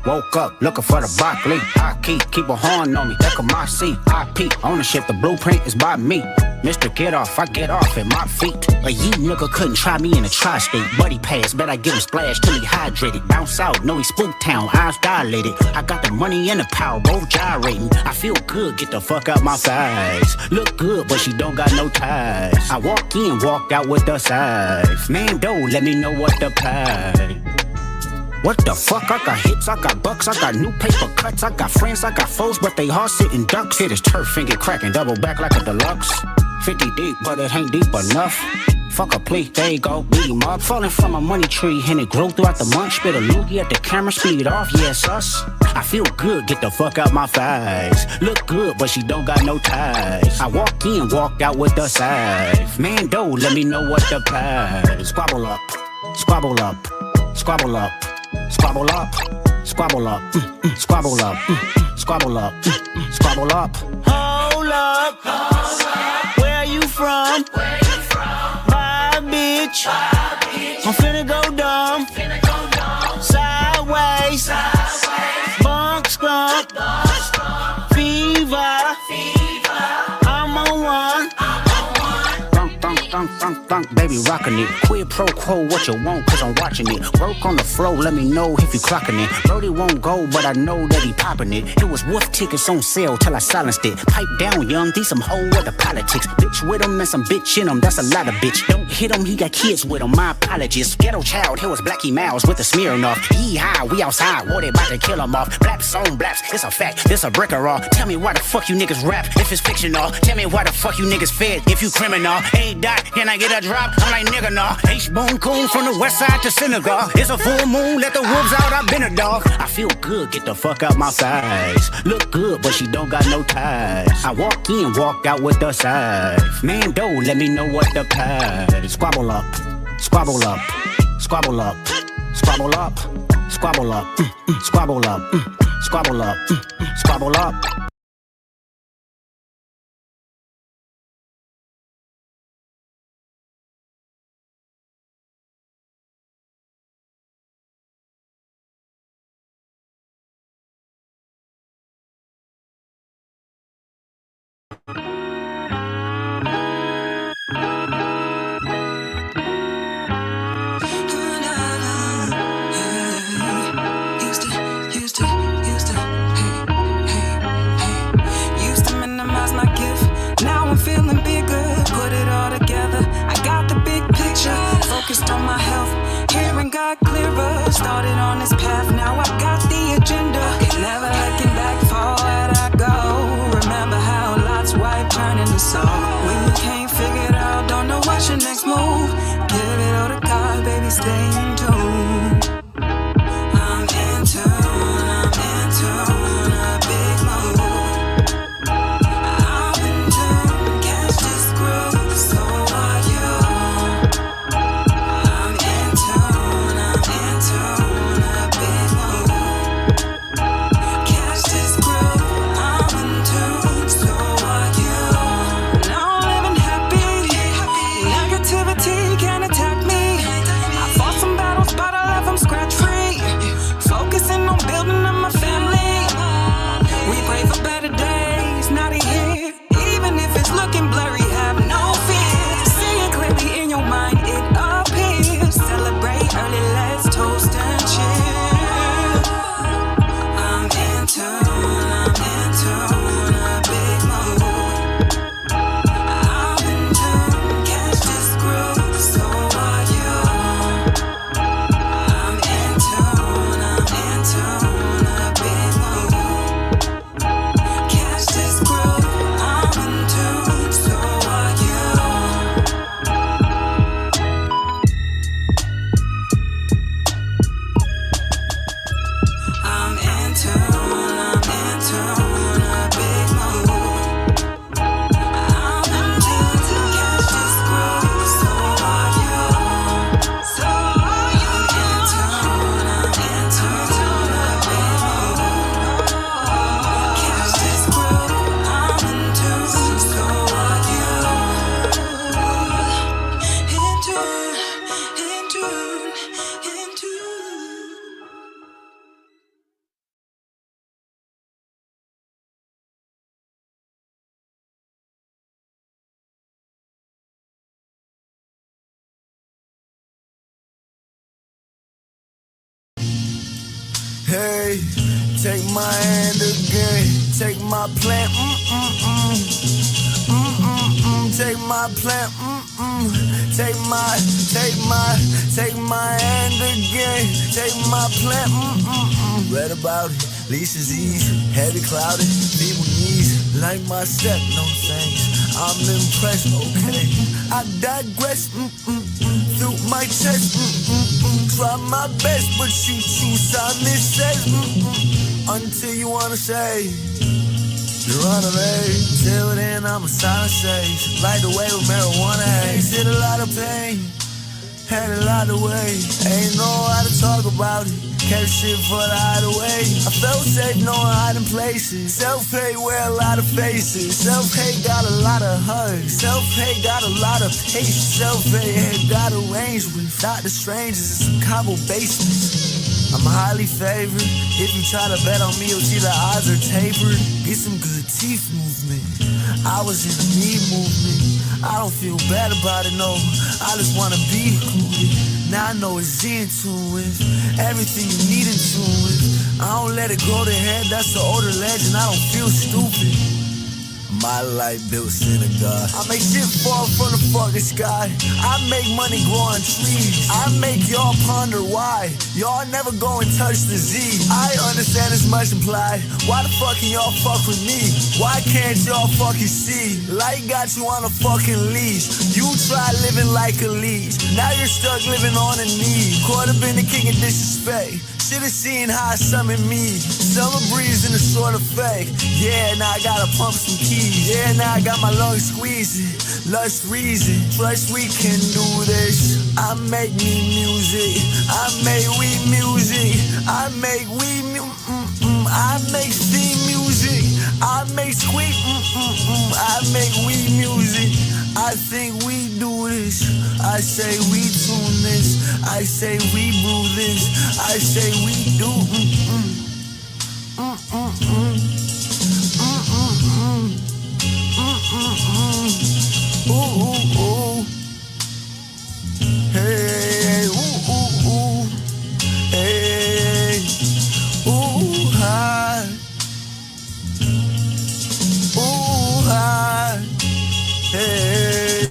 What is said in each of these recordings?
Woke up looking for the broccoli. I keep a horn on me. Look at my seat. I peep. Ownership, the blueprint is by me. Mr. Get Off, I get off at my feet. A yee nigga couldn't try me in a tri-state. Buddy pass, bet I get him splashed till he hydrated. Bounce out, know he spook town, eyes dilated. I got the money and the power, both gyrating. I feel good, get the fuck out my thighs. Look good, but she don't got no ties. I walk in, walked out with the size. Man, don't let me know what the pie. What the fuck? I got hits, I got bucks, I got new paper cuts, I got friends, I got foes, but they hard sitting ducks. Hit his turf and get cracking, double back like a deluxe. 50 deep, but it ain't deep enough. Fuck a plea, there you go, beat him up. Falling from a money tree, and it grew throughout the month. Spit a loogie at the camera, speed off, yes, us. I feel good, get the fuck out my thighs. Look good, but she don't got no ties. I walk in, walked out with the size. Man, don't let me know what the pie. Squabble up, squabble up, squabble up, squabble up, squabble up, squabble up, squabble up, squabble up. Hold up, where you from? Bye, bitch. I'm finna go dumb. Sideways, bunk skunk, fever. I'm on one. Thunk, baby rockin' it. Quid pro quo, what you want, cause I'm watching it. Work on the flow, let me know if you clocking it. Brody won't go, but I know that he popping it. It was wolf tickets on sale till I silenced it. Pipe down, young, these some whole other politics. Bitch with him and some bitch in him, that's a lot of bitch. Don't hit him, he got kids with him, my apologies. Ghetto child, here was Blackie Mouse with the smearing off. Yee-haw, we outside, war they about to kill him off. Blaps on blaps, it's a fact, this a brick or raw. Tell me why the fuck you niggas rap if it's fictional. Tell me why the fuck you niggas fed if you criminal. Hey, Dot, can I get a drop? I'm like nigga nah. H-Bone coon from the west side to Senegal. It's a full moon, let the wolves out, I've been a dog. I feel good, get the fuck out my thighs. Look good, but she don't got no ties. I walk in, walked out with the size. Man, don't let me know what the pie. Squabble up, squabble up, squabble up, squabble up, squabble up, squabble up, squabble up, squabble up. Started on this path, now I got the agenda. Never looking back, forward I go. Remember how lots white turn into soul. When you can't figure it out, don't know what's your next move. Give it all to God, baby, stay in tune. I'm in tune, a big move. I'm in tune, catch this groove, so are you. I'm in tune, a big move. Catch this groove, I'm in tune, so are you. Now I'm living happy, negativity can't Hey, take my hand again. Take my plan. Take my plan. Take my hand again. Take my plan. Read about it. Leash is easy, heavy clouded, feeble knees, like my step, no thanks. I'm impressed, okay. I digress, through my chest, try my best, but you choose Simon says, until you wanna say, you run away. Till then, I'm a silent sage, like the way with marijuana haze. Hit a lot of pain, had a lot of weight, ain't know how to talk about it. Kept shit for the hideaway. I felt safe knowing hiding places. Self-hate wear a lot of faces. Self-hate got a lot of hugs. Self-hate got a lot of patience. Self-hate got arranged with Dr. Strangers and some Cabo basements. I'm highly favored. If you try to bet on me, you'll see the odds are tapered. Get some good teeth movement. I was in a me movement. I don't feel bad about it, no. I just wanna be included. Now I know it's in tune with everything you need in tune with. I don't let it go to head, that's the older legend. I don't feel stupid. My life built synagogue. I make shit fall from the fucking sky. I make money grow on trees. I make y'all ponder why y'all never go and touch the Z. I understand it's much implied. Why the fuck can y'all fuck with me? Why can't y'all fucking see? Light got you on a fucking leash. You try living like a leech. Now you're stuck living on a knee. Caught up in the king of disrespect. Should've seen how I summoned me. Summer breeze in a sort of fake. Yeah, now I gotta pump some keys. Yeah, now I got my lungs squeezing. Lush reason, trust we can do this. I make me music. I make we music. I make we I make steam music. I make squeak. I make we music. I think we do this. I say we tune this. I say we brew this. I say we do. Ooh, ooh, ooh. Hey, ooh, ooh, ooh. Hey, ooh, hi. Ooh, hi. Hey.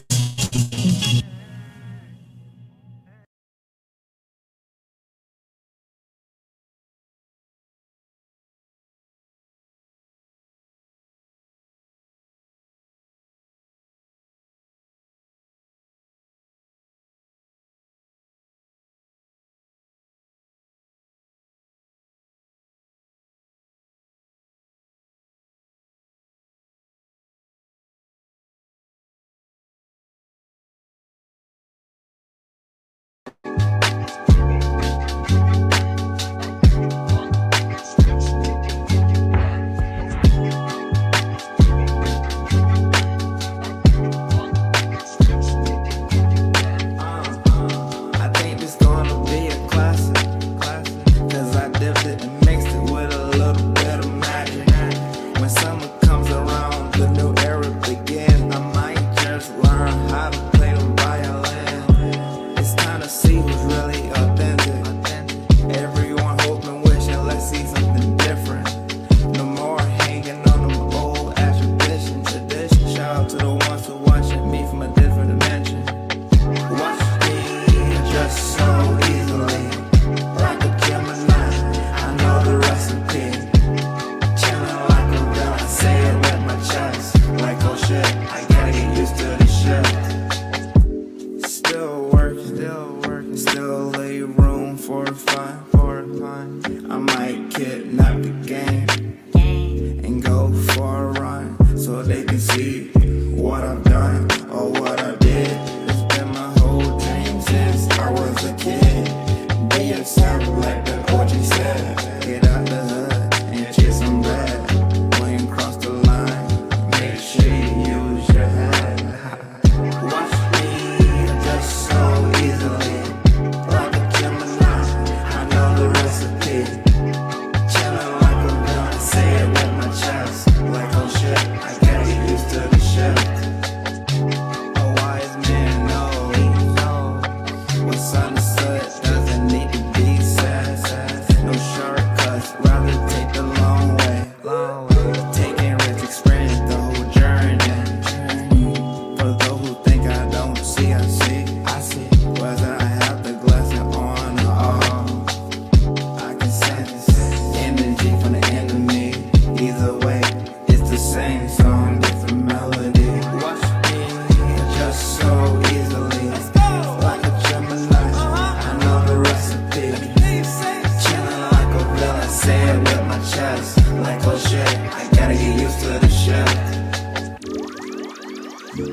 think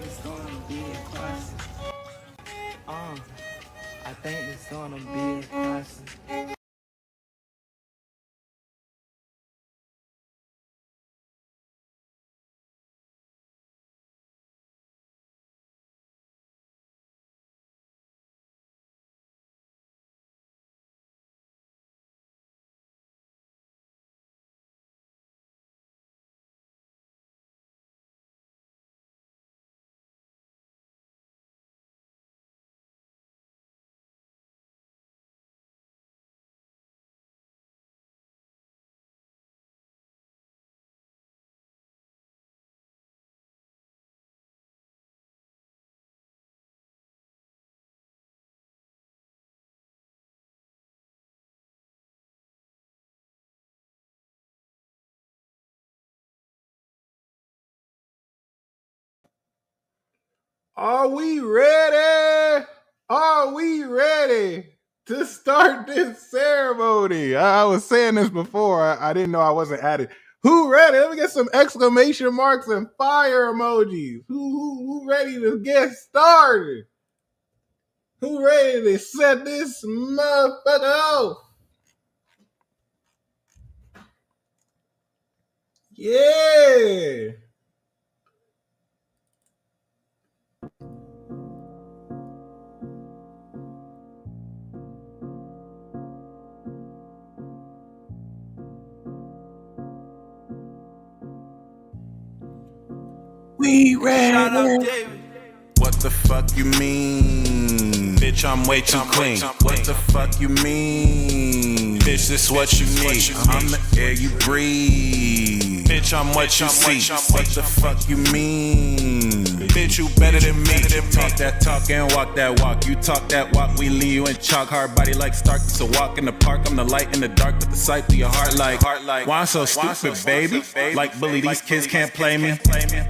it's gonna be a classic. I think it's gonna be a classic. Are we ready? Are we ready to start this ceremony? I was saying this before. I didn't know I wasn't at it. Who ready? Let me get some exclamation marks and fire emojis. Who ready to get started? Who ready to set this motherfucker off? Yeah. We ready. What the fuck you mean? Bitch, I'm way too clean. What the fuck you mean? Bitch, this what you need. I'm the air you breathe. Bitch, I'm what you see. What the fuck you mean? Bitch, you better than me. Talk that talk and walk that walk. You talk that walk, we leave you in chalk. Hard body like Stark. So walk in the park. I'm the light in the dark. Put the sight through your heart like. Why I'm so stupid, baby? Like Billy, these kids can't play me.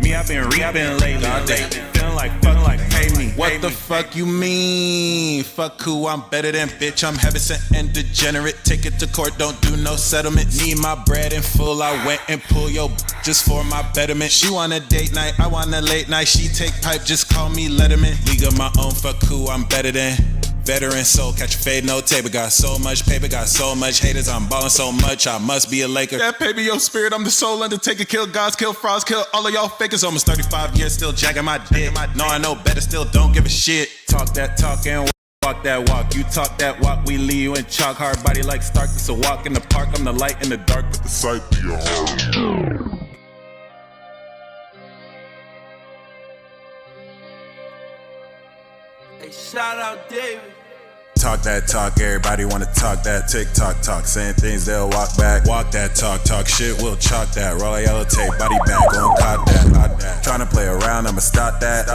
Me, I've been reaping lately. All day. Feeling like fuck like pay me. What the fuck you mean? Fuck who, I'm better than bitch. I'm heaven sent and degenerate. Take it to court, don't do no settlement. Need my bread in full. I went and pull your just for my betterment. She want a date night, I want a late night. She take pipe, just call me Letterman. League of my own, fuck who, I'm better than. Veteran soul, catch a fade, no taper. Got so much paper, got so much haters. I'm ballin' so much, I must be a Laker. That paper, your spirit, I'm the soul undertaker. Kill gods, kill frauds, kill all of y'all fakers. Almost 35 years, still jacking my dick. No, I know better, still don't give a shit. Talk that talk and walk that walk. You talk that walk, we leave you in chalk. Hard body like Stark, so walk in the park. I'm the light in the dark, with the sight to your heart. Hey, shout out David. Talk that talk, everybody wanna talk that tick-tock talk. Saying things they'll walk back. Walk that talk, talk shit, we'll chalk that. Roll a yellow tape, body back, gon' cock that. Tryna play around, I'ma stop that.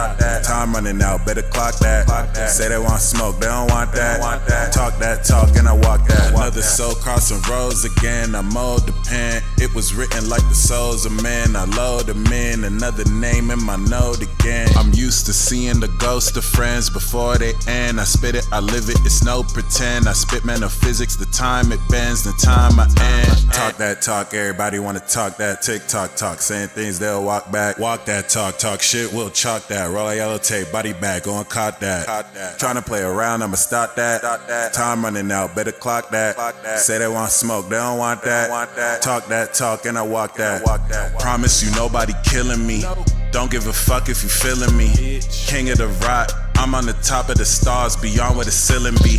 Time running out, better clock that. Say they want smoke, they don't want that. Talk that talk and I walk that. Another soul crossing roads again, I mold the pen. It was written like the souls of men. I load them in, another name in my note again. I'm used to seeing the ghost of friends before they end. I spit it, I live it, it's no pretend. I spit metaphysics, the time it bends, the time I end. Talk that talk, everybody wanna talk that tick-tock talk. Saying things they'll walk back. Walk that talk, talk shit, we'll chalk that. Roll a yellow tape, body back, gon' caught that. Tryna play around, I'ma stop that. Time running out, better clock that. Say they want smoke, they don't want that. Talk that talk and I walk that. Promise you nobody killing me. Don't give a fuck if you feeling me. King of the rock, I'm on the top of the stars, beyond where the ceiling be.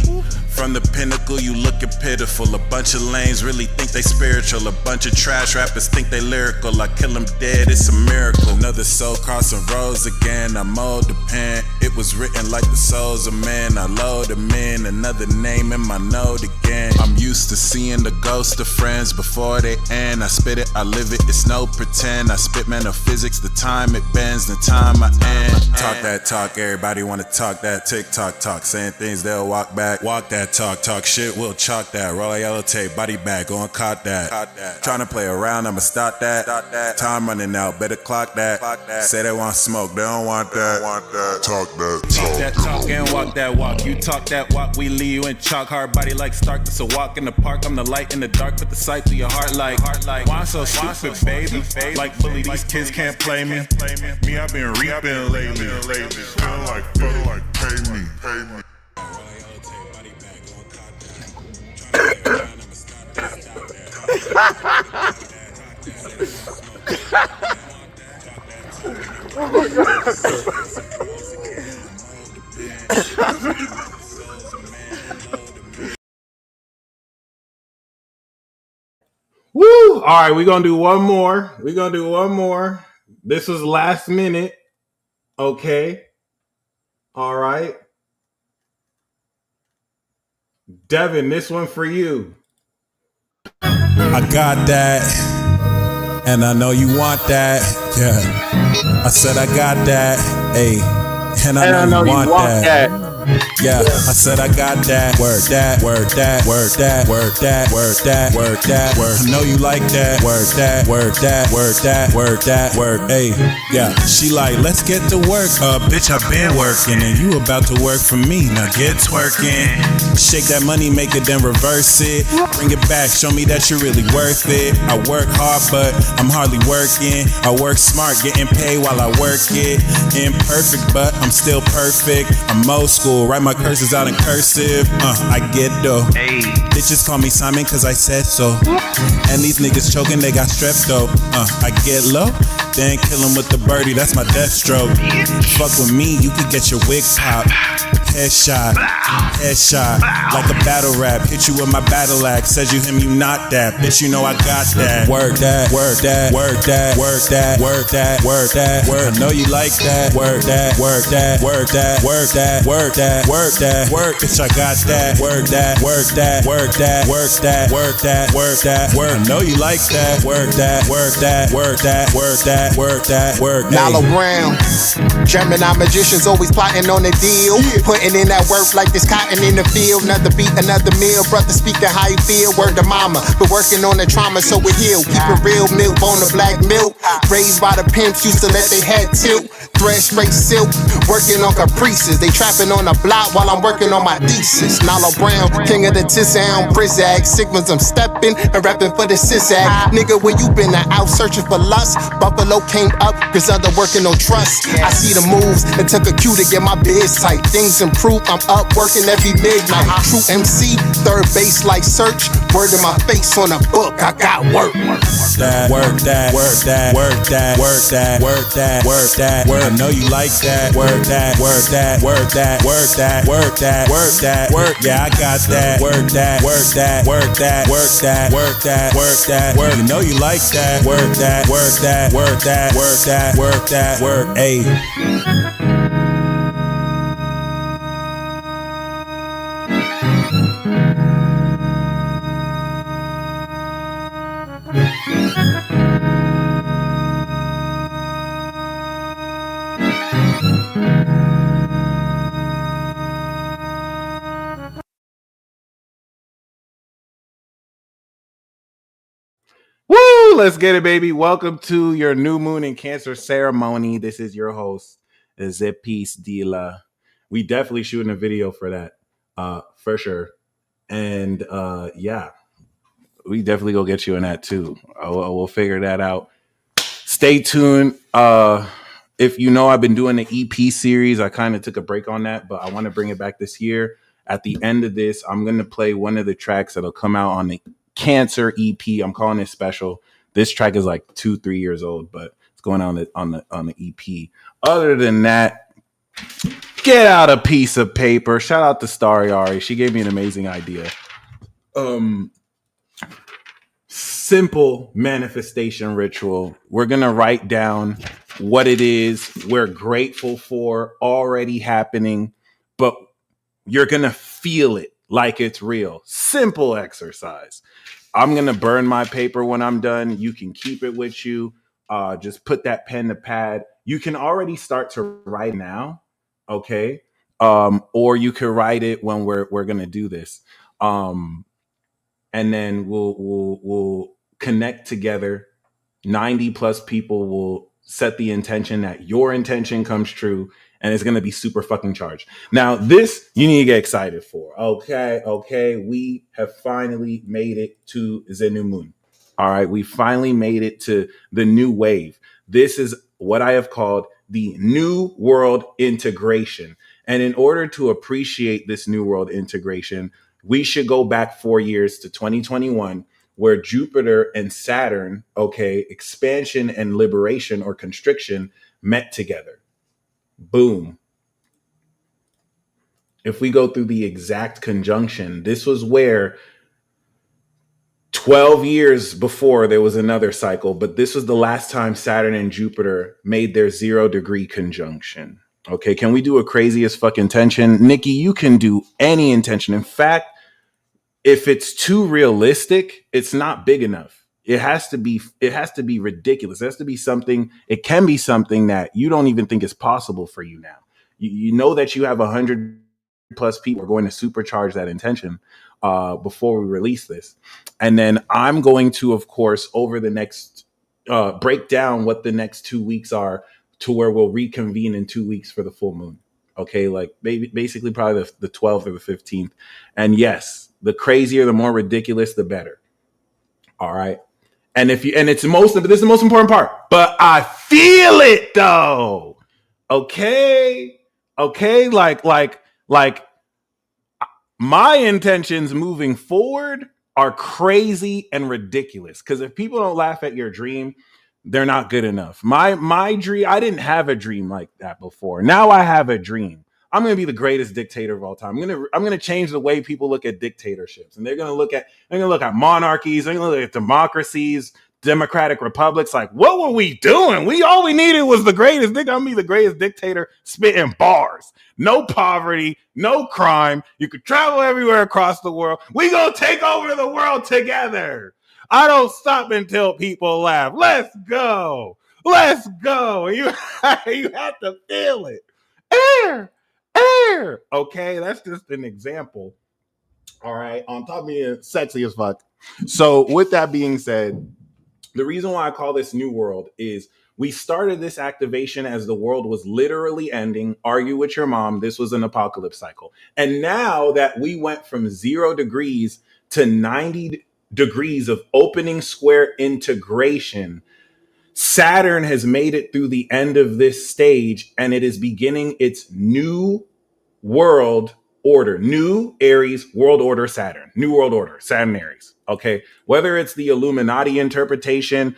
From the pinnacle, you looking pitiful. A bunch of lanes really think they spiritual. A bunch of trash rappers think they lyrical. I kill them dead, it's a miracle. Another soul crossing roads again. I mold the pen. It was written like the souls of men. I load them in. Another name in my note again. I'm used to seeing the ghost of friends before they end. I spit it, I live it, it's no pretend. I spit metaphysics, the time it bends, the time I end. Talk that talk, everybody wanna talk that tick-tock talk. Saying things they'll walk back. Walk that that talk, talk shit, we'll chalk that. Roll a yellow tape, body bag, go and caught that. Tryna play around, I'ma stop that. Time running out, better clock that. Say they want smoke, they don't want that. Talk that talk. Talk that talk and walk that walk. You talk that walk, we leave you in chalk. Hard body like Stark, it's a walk in the park. I'm the light in the dark, put the sight to your heart like. Why so stupid, baby? Like bully, these kids can't play me. Me, I've been reaping lately. Feel like pay me. Woo! All right, we're gonna do one more. This was last minute. Okay. All right. Devin, this one for you. I got that, and I know you want that. Yeah, I said I got that. Hey, and I know you want that. Yeah, I said I got that. Word that. I know you like that. Word. Hey, yeah. She like, let's get to work. Bitch, I've been working, and you about to work for me. Now get twerking. Shake that money, make it, then reverse it. Bring it back, show me that you're really worth it. I work hard, but I'm hardly working. I work smart, getting paid while I work it. Imperfect, but I'm still perfect. I'm old school, write my curses out in cursive. I get though. Hey. Bitches call me Simon cause I said so. And these niggas choking, they got strep though. I get low, then kill him with the birdie, that's my death stroke. Fuck with me, you could get your wig popped. Headshot, like a battle rap. Hit you with my battle axe. Says you him, you not that. Bitch, you know I got that. Word that. I know you like that. Word that. Bitch, I got that. Word that. I know you like that. Word. Nala Brown, Gemini magicians always plotting on a deal. Putting in that work like this cotton in the field. Another beat, another meal. Brother speaking how you feel. Word to mama, but working on the trauma so we heal. Keep it real, milk on the black milk. Raised by the pimps, used to let they head tilt. Thread straight silk, working on caprices. They trapping on the block while I'm working on my thesis. Nala Brown, king of the Tissound, Brizzag. Sigmas, I'm stepping and rapping for the Sissag. Nigga, where you been? Out searching for lust. Buffalo came up, Griselda working on trust. I see the moves, it took a cue to get my biz tight. Things improve, I'm up working every midnight. True MC, third base like search. Word in my face on a book, I got work. Work that. I know you like that. Work that. Yeah, I got that. Work that. You know you like that. Work. Ayy. Woo! Let's get it, baby. Welcome to your new moon in Cancer ceremony. This is your host, Zepis Dila. We definitely shooting a video for that, for sure. And yeah, we definitely go get you in that too. We'll figure that out. Stay tuned. If you know, I've been doing the EP series. I kind of took a break on that, but I want to bring it back this year. At the end of this, I'm going to play one of the tracks that'll come out on the Cancer EP. I'm calling it special. This track is like 2-3 years old, but it's going on the EP. Other than that, get out a piece of paper. Shout out to Stariari. She gave me an amazing idea. Simple manifestation ritual. We're gonna write down what it is we're grateful for already happening, but you're gonna feel it like it's real. Simple exercise. I'm going to burn my paper when I'm done. You can keep it with you. Just put that pen to pad. You can already start to write now. Okay. or you could write it when we're gonna do this, and then we'll connect together. 90 plus people will set the intention that your intention comes true, and it's going to be super fucking charged. Now, this you need to get excited for. Okay. We have finally made it to the new moon. All right. We finally made it to the new wave. This is what I have called the New World Integration. And in order to appreciate this New World Integration, we should go back 4 years to 2021, where Jupiter and Saturn, expansion and liberation or constriction met together. Boom. If we go through the exact conjunction, this was where 12 years before there was another cycle, but this was the last time Saturn and Jupiter made their 0-degree conjunction. Okay, can we do a craziest fucking intention? Nikki, you can do any intention. In fact, if it's too realistic, it's not big enough. It has to be ridiculous. It has to be something. It can be something that you don't even think is possible for you now. You know that you have 100 plus people are going to supercharge that intention before we release this. And then I'm going to, of course, over the next break down what the next 2 weeks are, to where we'll reconvene in 2 weeks for the full moon. Okay, like basically probably the 12th or the 15th. And yes, the crazier, the more ridiculous, the better. All right. And this is the most important part, but I feel it though. Okay. Like my intentions moving forward are crazy and ridiculous. Because if people don't laugh at your dream, they're not good enough. My dream, I didn't have a dream like that before. Now I have a dream. I'm going to be the greatest dictator of all time. I'm going to change the way people look at dictatorships, and they're going to look at monarchies, they're going to look at democracies, democratic republics. Like, what were we doing? All we needed was the greatest. I'm going to be the greatest dictator, spitting bars. No poverty, no crime. You could travel everywhere across the world. We going to take over the world together. I don't stop until people laugh. Let's go. You have to feel it. Air. Okay, that's just an example. All right, on top of being sexy as fuck. So with that being said, the reason why I call this New World is we started this activation as the world was literally ending. Argue with your mom. This was an apocalypse cycle. And now that we went from 0 degrees to 90 degrees of opening square integration, Saturn has made it through the end of this stage, and it is beginning its new world order. New Aries world order Saturn. New world order Saturn Aries. Okay. Whether it's the Illuminati interpretation,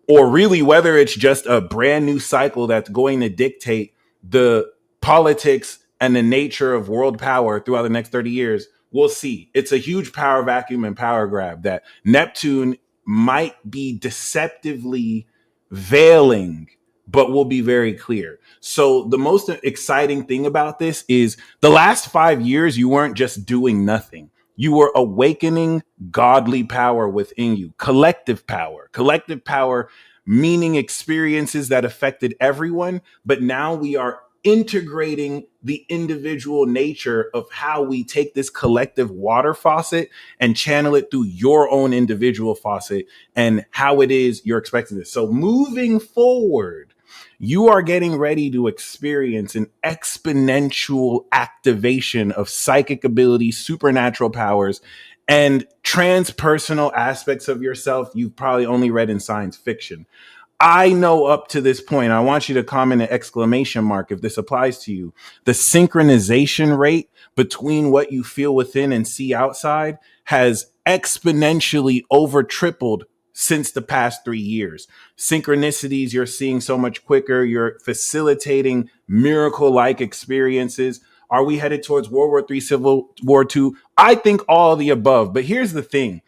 or really whether it's just a brand new cycle that's going to dictate the politics and the nature of world power throughout the next 30 years, we'll see. It's a huge power vacuum and power grab that Neptune might be deceptively veiling, but will be very clear. So the most exciting thing about this is the last 5 years, you weren't just doing nothing. You were awakening godly power within you, collective power meaning experiences that affected everyone. But now we are integrating the individual nature of how we take this collective water faucet and channel it through your own individual faucet, and how it is you're expecting this. So moving forward, you are getting ready to experience an exponential activation of psychic abilities, supernatural powers, and transpersonal aspects of yourself you've probably only read in science fiction. I know up to this point, I want you to comment an exclamation mark if this applies to you. The synchronization rate between what you feel within and see outside has exponentially over tripled since the past 3 years. Synchronicities you're seeing so much quicker. You're facilitating miracle-like experiences. Are we headed towards World War III, Civil War II? I think all of the above. But here's the thing.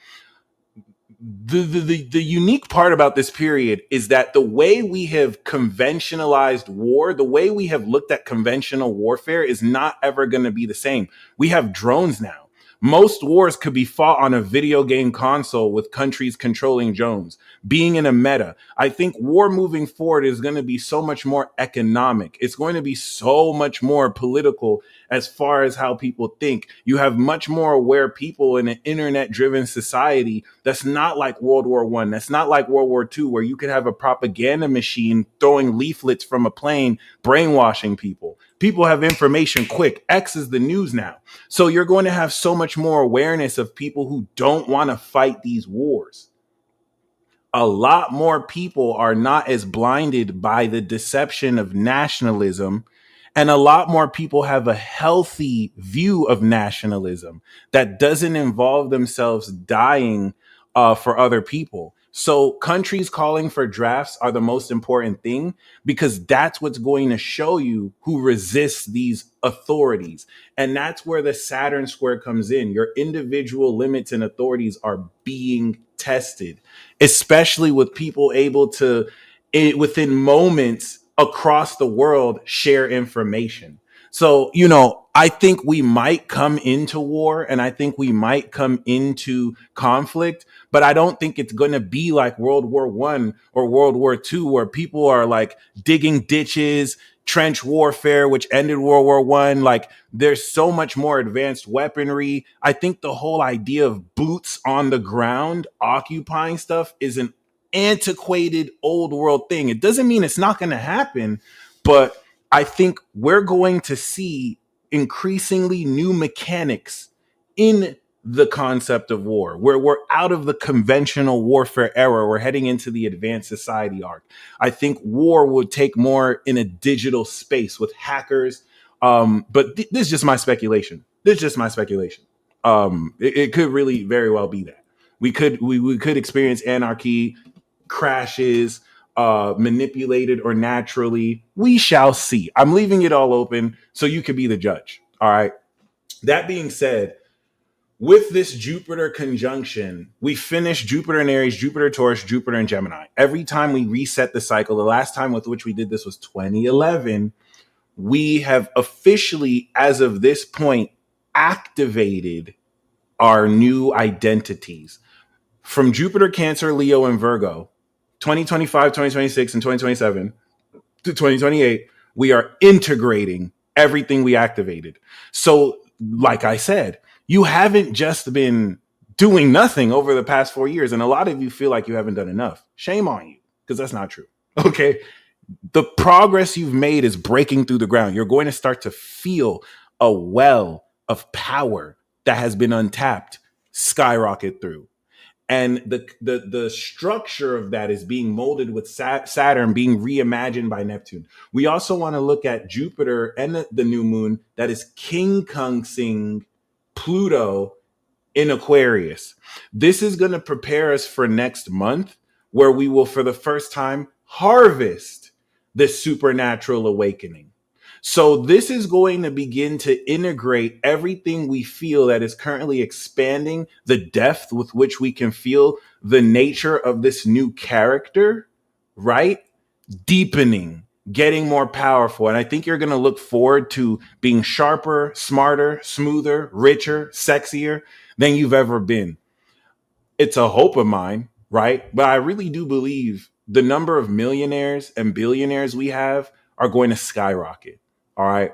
The unique part about this period is that the way we have conventionalized war, the way we have looked at conventional warfare is not ever going to be the same. We have drones now. Most wars could be fought on a video game console with countries controlling drones, being in a meta. I think war moving forward is going to be so much more economic. It's going to be so much more political as far as how people think. You have much more aware people in an internet driven society that's not like World War One. That's not like World War II, where you could have a propaganda machine throwing leaflets from a plane, brainwashing people. People have information quick. X is the news now. So you're going to have so much more awareness of people who don't want to fight these wars. A lot more people are not as blinded by the deception of nationalism, and a lot more people have a healthy view of nationalism that doesn't involve themselves dying for other people. So countries calling for drafts are the most important thing, because that's what's going to show you who resists these authorities. And that's where the Saturn square comes in. Your individual limits and authorities are being tested, especially with people able to, within moments across the world, share information. So, I think we might come into war, and I think we might come into conflict, but I don't think it's going to be like World War One or World War Two, where people are like digging ditches, trench warfare, which ended World War One. Like, there's so much more advanced weaponry. I think the whole idea of boots on the ground occupying stuff is an antiquated old world thing. It doesn't mean it's not going to happen, but I think we're going to see increasingly new mechanics in the concept of war, where we're out of the conventional warfare era. We're heading into the advanced society arc. I think war would take more in a digital space with hackers. But this is just my speculation. It could really very well be that we could experience anarchy, crashes, manipulated or naturally. We shall see. I'm leaving it all open so you could be the judge. All right. That being said, with this Jupiter conjunction, we finish Jupiter in Aries, Jupiter Taurus, Jupiter in Gemini. Every time we reset the cycle, the last time with which we did this was 2011. We have officially, as of this point, activated our new identities. From Jupiter, Cancer, Leo, and Virgo, 2025, 2026, and 2027 to 2028, we are integrating everything we activated. So, like I said, you haven't just been doing nothing over the past 4 years. And a lot of you feel like you haven't done enough. Shame on you, because that's not true. Okay. The progress you've made is breaking through the ground. You're going to start to feel a well of power that has been untapped skyrocket through. And the structure of that is being molded with Saturn being reimagined by Neptune. We also want to look at Jupiter and the new moon that is King Kung-sing Pluto in Aquarius. This is going to prepare us for next month, where we will, for the first time, harvest the supernatural awakening. So this is going to begin to integrate everything we feel that is currently expanding the depth with which we can feel the nature of this new character, right? Deepening, getting more powerful. And I think you're going to look forward to being sharper, smarter, smoother, richer, sexier than you've ever been. It's a hope of mine, right? But I really do believe the number of millionaires and billionaires we have are going to skyrocket. All right.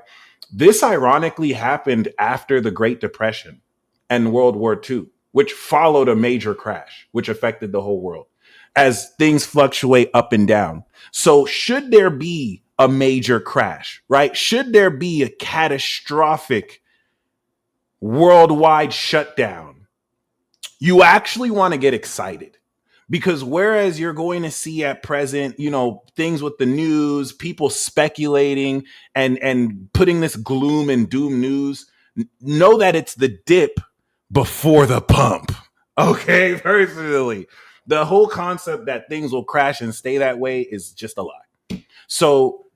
This ironically happened after the Great Depression and World War II, which followed a major crash, which affected the whole world as things fluctuate up and down. So should there be a major crash, right? Should there be a catastrophic worldwide shutdown, you actually want to get excited. Because whereas you're going to see at present, things with the news, people speculating and putting this gloom and doom news, know that it's the dip before the pump. Okay, personally, the whole concept that things will crash and stay that way is just a lie. So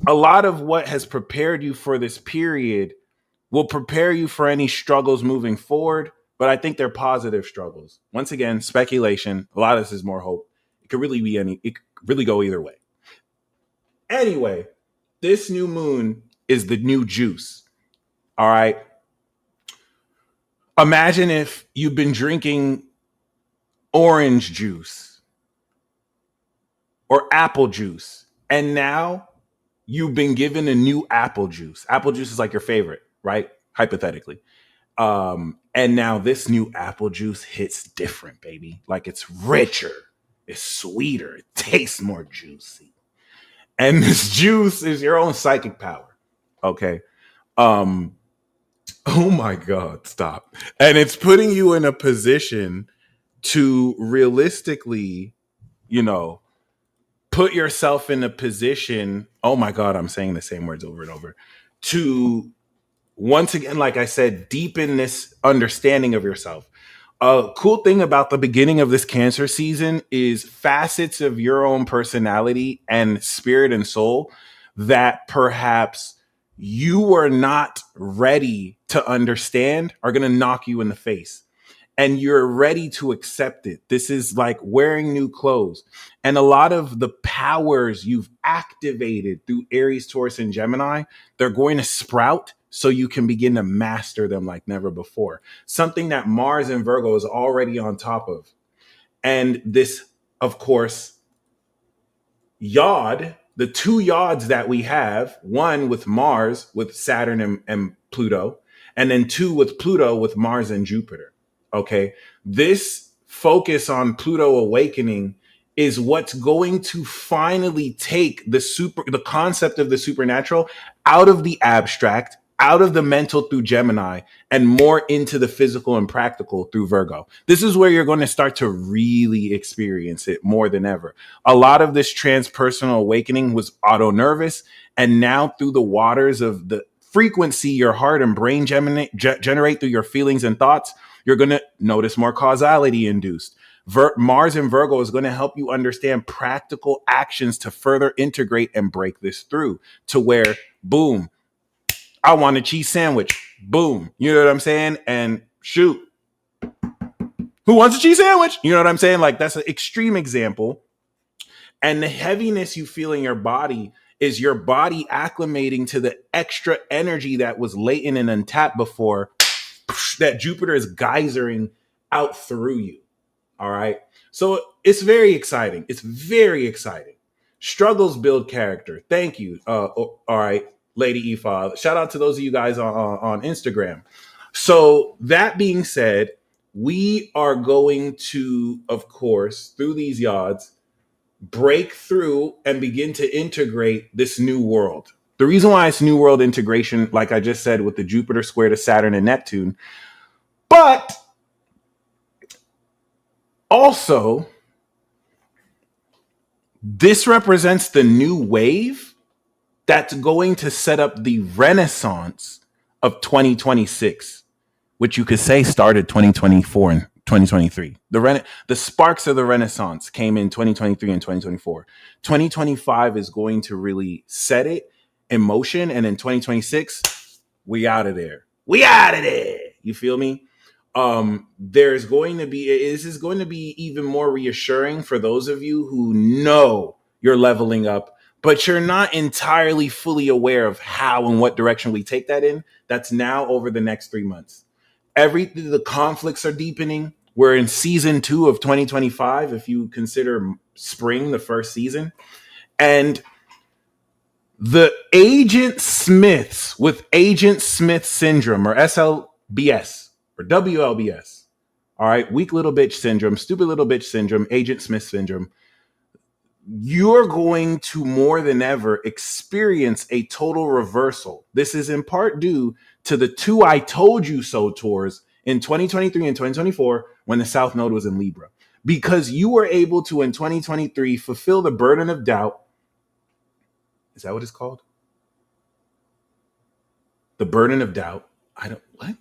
a lot of what has prepared you for this period will prepare you for any struggles moving forward. But I think they're positive struggles. Once again, speculation. A lot of this is more hope. It could really go either way. Anyway, this new moon is the new juice. All right. Imagine if you've been drinking orange juice or apple juice, and now you've been given a new apple juice. Apple juice is like your favorite, right? Hypothetically. And now this new apple juice hits different, baby. Like it's richer, it's sweeter, it tastes more juicy. And this juice is your own psychic power. Okay. Um, oh my God, stop. And it's putting you in a position to realistically, you know, put yourself in a position. Oh my God, I'm saying the same words over and over. To once again, like I said, deepen this understanding of yourself. A cool thing about the beginning of this Cancer season is facets of your own personality and spirit and soul that perhaps you were not ready to understand are going to knock you in the face, and you're ready to accept it. This is like wearing new clothes. And a lot of the powers you've activated through Aries, Taurus, and Gemini, they're going to sprout so you can begin to master them like never before. Something that Mars and Virgo is already on top of. And this, of course, yod, the two yods that we have, one with Mars, with Saturn and Pluto, and then two with Pluto, with Mars and Jupiter. Okay. This focus on Pluto awakening is what's going to finally take the concept of the supernatural out of the abstract, out of the mental through Gemini, and more into the physical and practical through Virgo. This is where you're going to start to really experience it more than ever. A lot of this transpersonal awakening was auto nervous, and now through the waters of the frequency your heart and brain generate through your feelings and thoughts, you're going to notice more causality induced. Mars and Virgo is going to help you understand practical actions to further integrate and break this through to where, boom, I want a cheese sandwich. Boom. You know what I'm saying? And shoot, who wants a cheese sandwich? You know what I'm saying? Like that's an extreme example. And the heaviness you feel in your body is your body acclimating to the extra energy that was latent and untapped before, that Jupiter is geysering out through you. All right. So it's very exciting. It's very exciting. Struggles build character. Thank you. All right, Lady Efa. Shout out to those of you guys on Instagram. So that being said, we are going to, of course, through these yods, break through and begin to integrate this new world. The reason why it's new world integration, like I just said, with the Jupiter square to Saturn and Neptune, but also this represents the new wave that's going to set up the renaissance of 2026, which you could say started 2024 and 2023. The sparks of the renaissance came in 2023 and 2024. 2025 is going to really set it in motion, and in 2026, we out of there. We out of there. You feel me? This is going to be even more reassuring for those of you who know you're leveling up, but you're not entirely fully aware of how and what direction we take that in. That's now over the next 3 months. The conflicts are deepening. We're in season 2 of 2025, if you consider spring the first season. And the Agent Smiths with Agent Smith syndrome, or SLBS, or WLBS. All right, weak little bitch syndrome, stupid little bitch syndrome, Agent Smith syndrome. You're going to more than ever experience a total reversal. This is in part due to the 2 I told you so tours in 2023 and 2024 when the South Node was in Libra. Because you were able to, in 2023, fulfill the burden of doubt. Is that what it's called? The burden of doubt. What?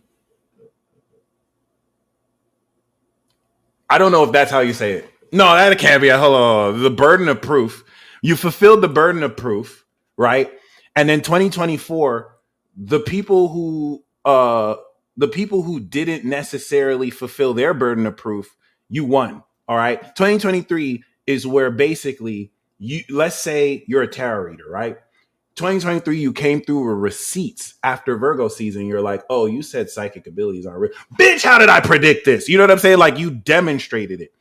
I don't know if that's how you say it. No, that can't be. Hold on. The burden of proof. You fulfilled the burden of proof, right? And then 2024, the people who didn't necessarily fulfill their burden of proof, you won. All right. 2023 is where basically let's say you're a tarot reader, right? 2023, you came through with receipts after Virgo season. You're like, oh, you said psychic abilities aren't real. Bitch, how did I predict this? You know what I'm saying? Like, you demonstrated it.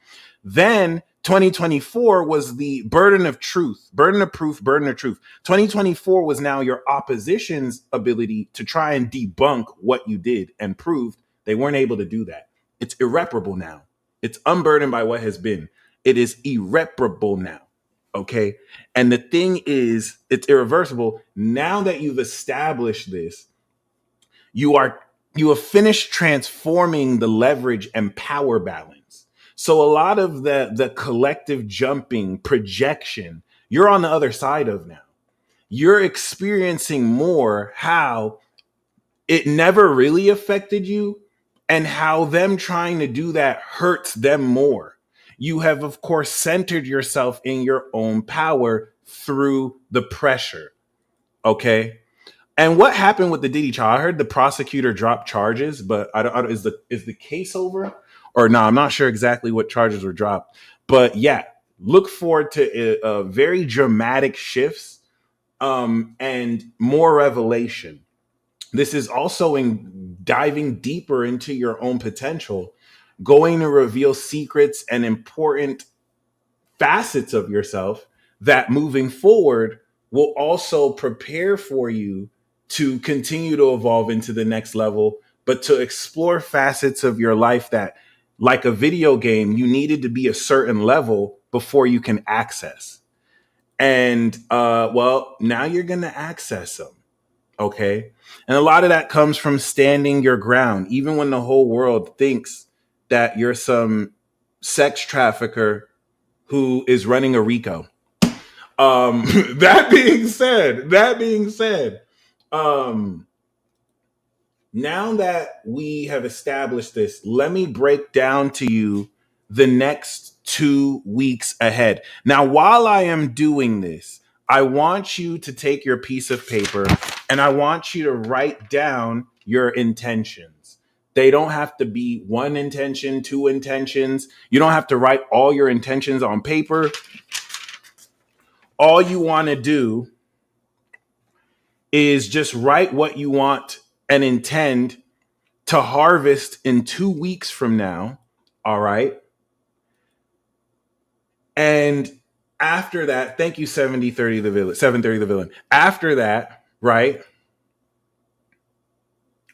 Then 2024 was the burden of truth, burden of proof, burden of truth. 2024 was now your opposition's ability to try and debunk what you did and proved they weren't able to do that. It's irreparable now. It's unburdened by what has been. It is irreparable now. Okay. And the thing is, it's irreversible. Now that you've established this, you have finished transforming the leverage and power balance. So a lot of the collective jumping projection, you're on the other side of now. You're experiencing more how it never really affected you and how them trying to do that hurts them more. You have, of course, centered yourself in your own power through the pressure. Okay. And what happened with the Diddy trial? I heard the prosecutor dropped charges, but I don't is the case over? Or no, I'm not sure exactly what charges were dropped. But yeah, look forward to very dramatic shifts and more revelation. This is also in diving deeper into your own potential, going to reveal secrets and important facets of yourself that moving forward will also prepare for you to continue to evolve into the next level, but to explore facets of your life that, like a video game, you needed to be a certain level before you can access. And well, now you're going to access them. Okay. And a lot of that comes from standing your ground, even when the whole world thinks that you're some sex trafficker who is running a RICO. That being said, now that we have established this, let me break down to you the next 2 weeks ahead. Now, while I am doing this, I want you to take your piece of paper and I want you to write down your intentions. They don't have to be one intention, two intentions. You don't have to write all your intentions on paper. All you want to do is just write what you want and intend to harvest in 2 weeks from now. All right. And after that, thank you, 7030 the villain, 730 the villain. After that, right?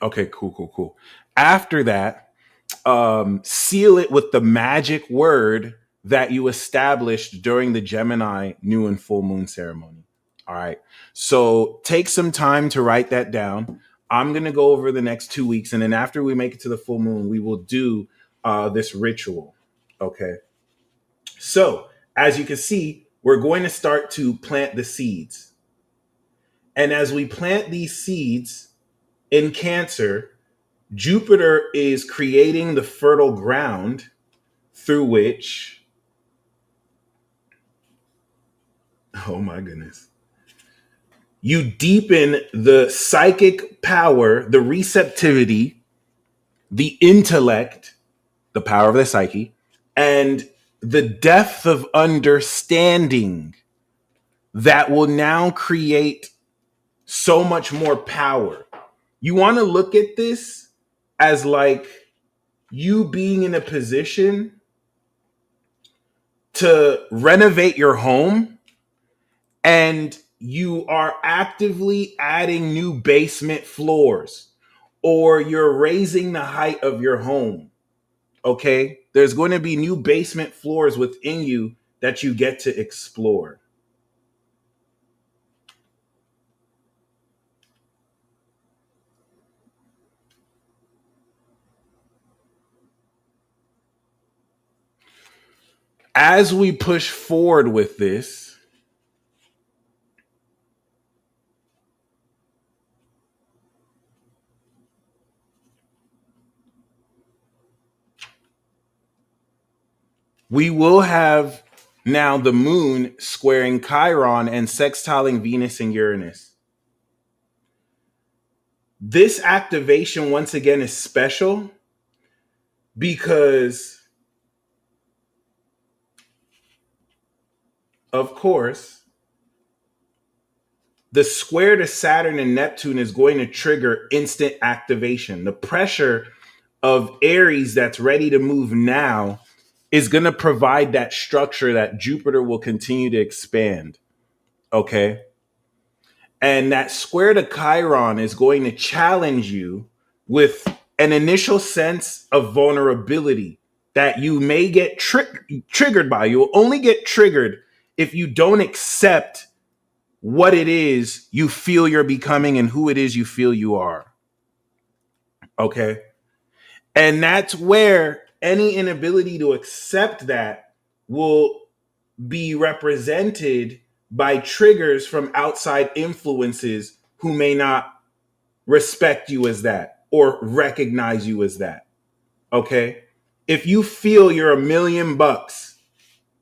Okay, cool. After that, seal it with the magic word that you established during the Gemini new and full moon ceremony. All right. So take some time to write that down. I'm going to go over the next 2 weeks. And then after we make it to the full moon, we will do this ritual. Okay. So as you can see, we're going to start to plant the seeds. And as we plant these seeds in Cancer, Jupiter is creating the fertile ground through which, oh my goodness, you deepen the psychic power, the receptivity, the intellect, the power of the psyche, and the depth of understanding that will now create so much more power. You want to look at this as like you being in a position to renovate your home, and you are actively adding new basement floors, or you're raising the height of your home. Okay. There's going to be new basement floors within you that you get to explore. As we push forward with this, we will have now the moon squaring Chiron and sextiling Venus and Uranus. This activation, once again, is special because, of course, the square to Saturn and Neptune is going to trigger instant activation. The pressure of Aries that's ready to move now is going to provide that structure that Jupiter will continue to expand. Okay. And that square to Chiron is going to challenge you with an initial sense of vulnerability that you may get triggered by. You'll only get triggered if you don't accept what it is you feel you're becoming and who it is you feel you are. Okay. And that's where any inability to accept that will be represented by triggers from outside influences who may not respect you as that or recognize you as that. Okay. If you feel you're $1,000,000,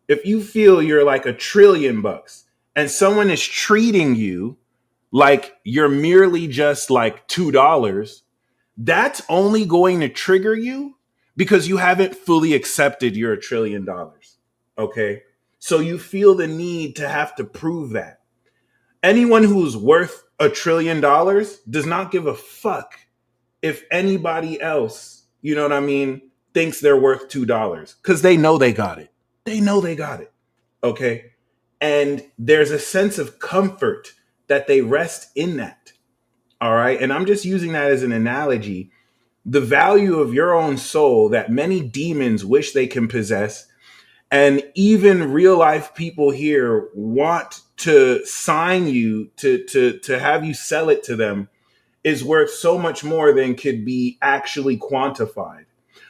if you feel you're like $1,000,000,000 and someone is treating you like you're merely just like $2, that's only going to trigger you because you haven't fully accepted you're $1,000,000,000. Okay. So you feel the need to have to prove that. Anyone who's worth $1,000,000,000,000 does not give a fuck if anybody else, you know what I mean, thinks they're worth $2 because they know they got it. They know they got it. Okay. And there's a sense of comfort that they rest in that. All right. And I'm just using that as an analogy. The value of your own soul that many demons wish they can possess, and even real life people here want to sign you to have you sell it to them, is worth so much more than could be actually quantified.